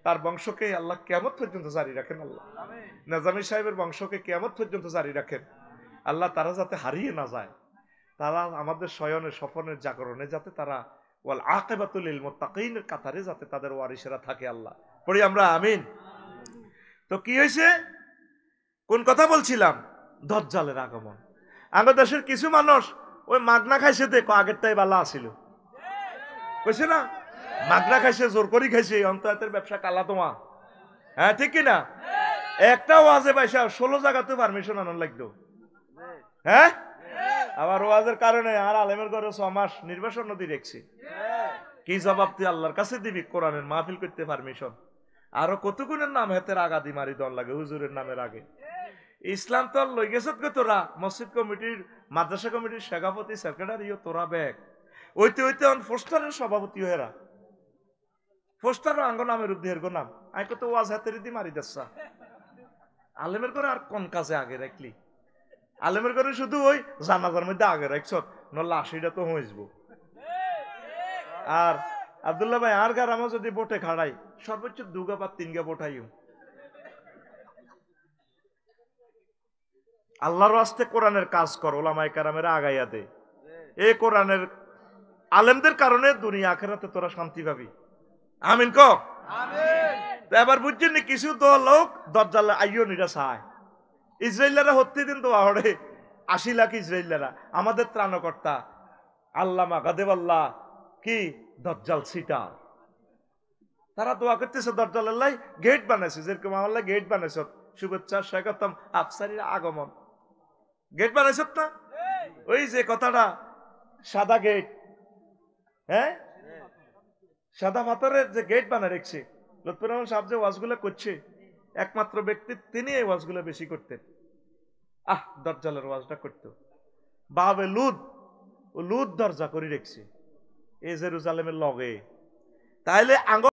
তার বংশকে আল্লাহ কিয়ামত পর্যন্ত জারি রাখেন, আল্লাহ নাজামি সাহেবের বংশকে কিয়ামত পর্যন্ত জারি রাখেন, আল্লাহ তারা যাতে হারিয়ে না যায়, তারা আমাদের শয়নের স্বপনের জাগরণে যাতে তারা ওয়াল আকিবাতুল লিল মুত্তাকিনের কাতারে যাতে তাদের ওয়ারিসেরা থাকে, আল্লাহ পড়ি আমরা আমিন। তো কি হয়েছে, কোন কথা বলছিলাম? দজ্জালের আগমন। আমাদের দেশের কিছু মানুষ ওই মাগনা খাইছে, দেখো আগেরটাই বালা আছিল, কইছে না? মাগনা খাইছে, জোর করি খাইছে, অন্তরের ব্যবসা কালা তোমা। হ্যাঁ ঠিক কিনা? একটা ওয়াজে পয়সা 16 জায়গাতে পারমিশন আনার লাগতো। হ্যাঁ, আবার ওয়াজের কারণে আর আলেমের ঘরে 6 মাস নির্বাসন নদী রেখছি। কি জবাব তুই আল্লাহর কাছে দিবি? কোরআনের মাহফিল করতে পারমিশন, আরো কত গুণের নাম হাতের আগাদি মারি দন লাগে হুজুরের নামের আগে। ইসলাম তো লই গেছত গো তোরা, মসজিদ কমিটির মাদ্রাসা কমিটির সভাপতি সেক্রেটারিও তোরা ব্যাগ ওইতে ওইতে পোস্টারের সভাপতি হেরা, পোস্টার আঙ্গ নামের উদ্দের গো নাম আই কত ওয়াজ হাতের দি মারি দেছা। আলেমের করে আর কোন কাজে আগে রাখলি? আলেমের করে শুধু ওই জানাজার মধ্যে আগে রাখছ, নলে আশিটা তো হইসব। আর আব্দুল্লাহ ভাই আর গার আমার যদি বোটে খাড়াই সর্বোচ্চ 2 গা বা 3 গা বোটাইও। আল্লাহর রাস্তে কোরআনের কাজ কর, ওলামায়ে কেরামেরা আগাইয়া দে। এই কোরআনের আলেমদের কারণে দুনিয়া আখিরাতে তোরা শান্তি পাবি। আমিন কও আমিন। এবার বুঝছেন কিছু তো লোক দজ্জাল আইয়ো নিরা চায়, ইসরায়েলরা হত্যি দিন দোয়া হড়ে 80 লাখ ইসরায়েলরা আমাদের ত্রাণকর্তা আল্লামা গাদেবাল্লাহ কি দজ্জাল সিটার, তারা দোয়া করতেছে দজ্জালের লাই গেট বানাইছে, যেরকম আল্লাহ গেট বানাইছ, শুভেচ্ছা স্বাগতম আফসারির আগমন, গেট বানাইছ না? ওই যে কথাটা সাদা গেট, হ্যাঁ সাদা পাথরের যে গেট বানায় রেখছে, লুৎফুর রহমান সাহেব যে ওয়াজগুলো করছে একমাত্র ব্যক্তি তিনি এই ওয়াজগুলো বেশি করতেন। দজ্জালের ওয়াজটা করতো বাবে লুদ দরজা করে রেখছে এই জেরুজালেমের লগে, তাইলে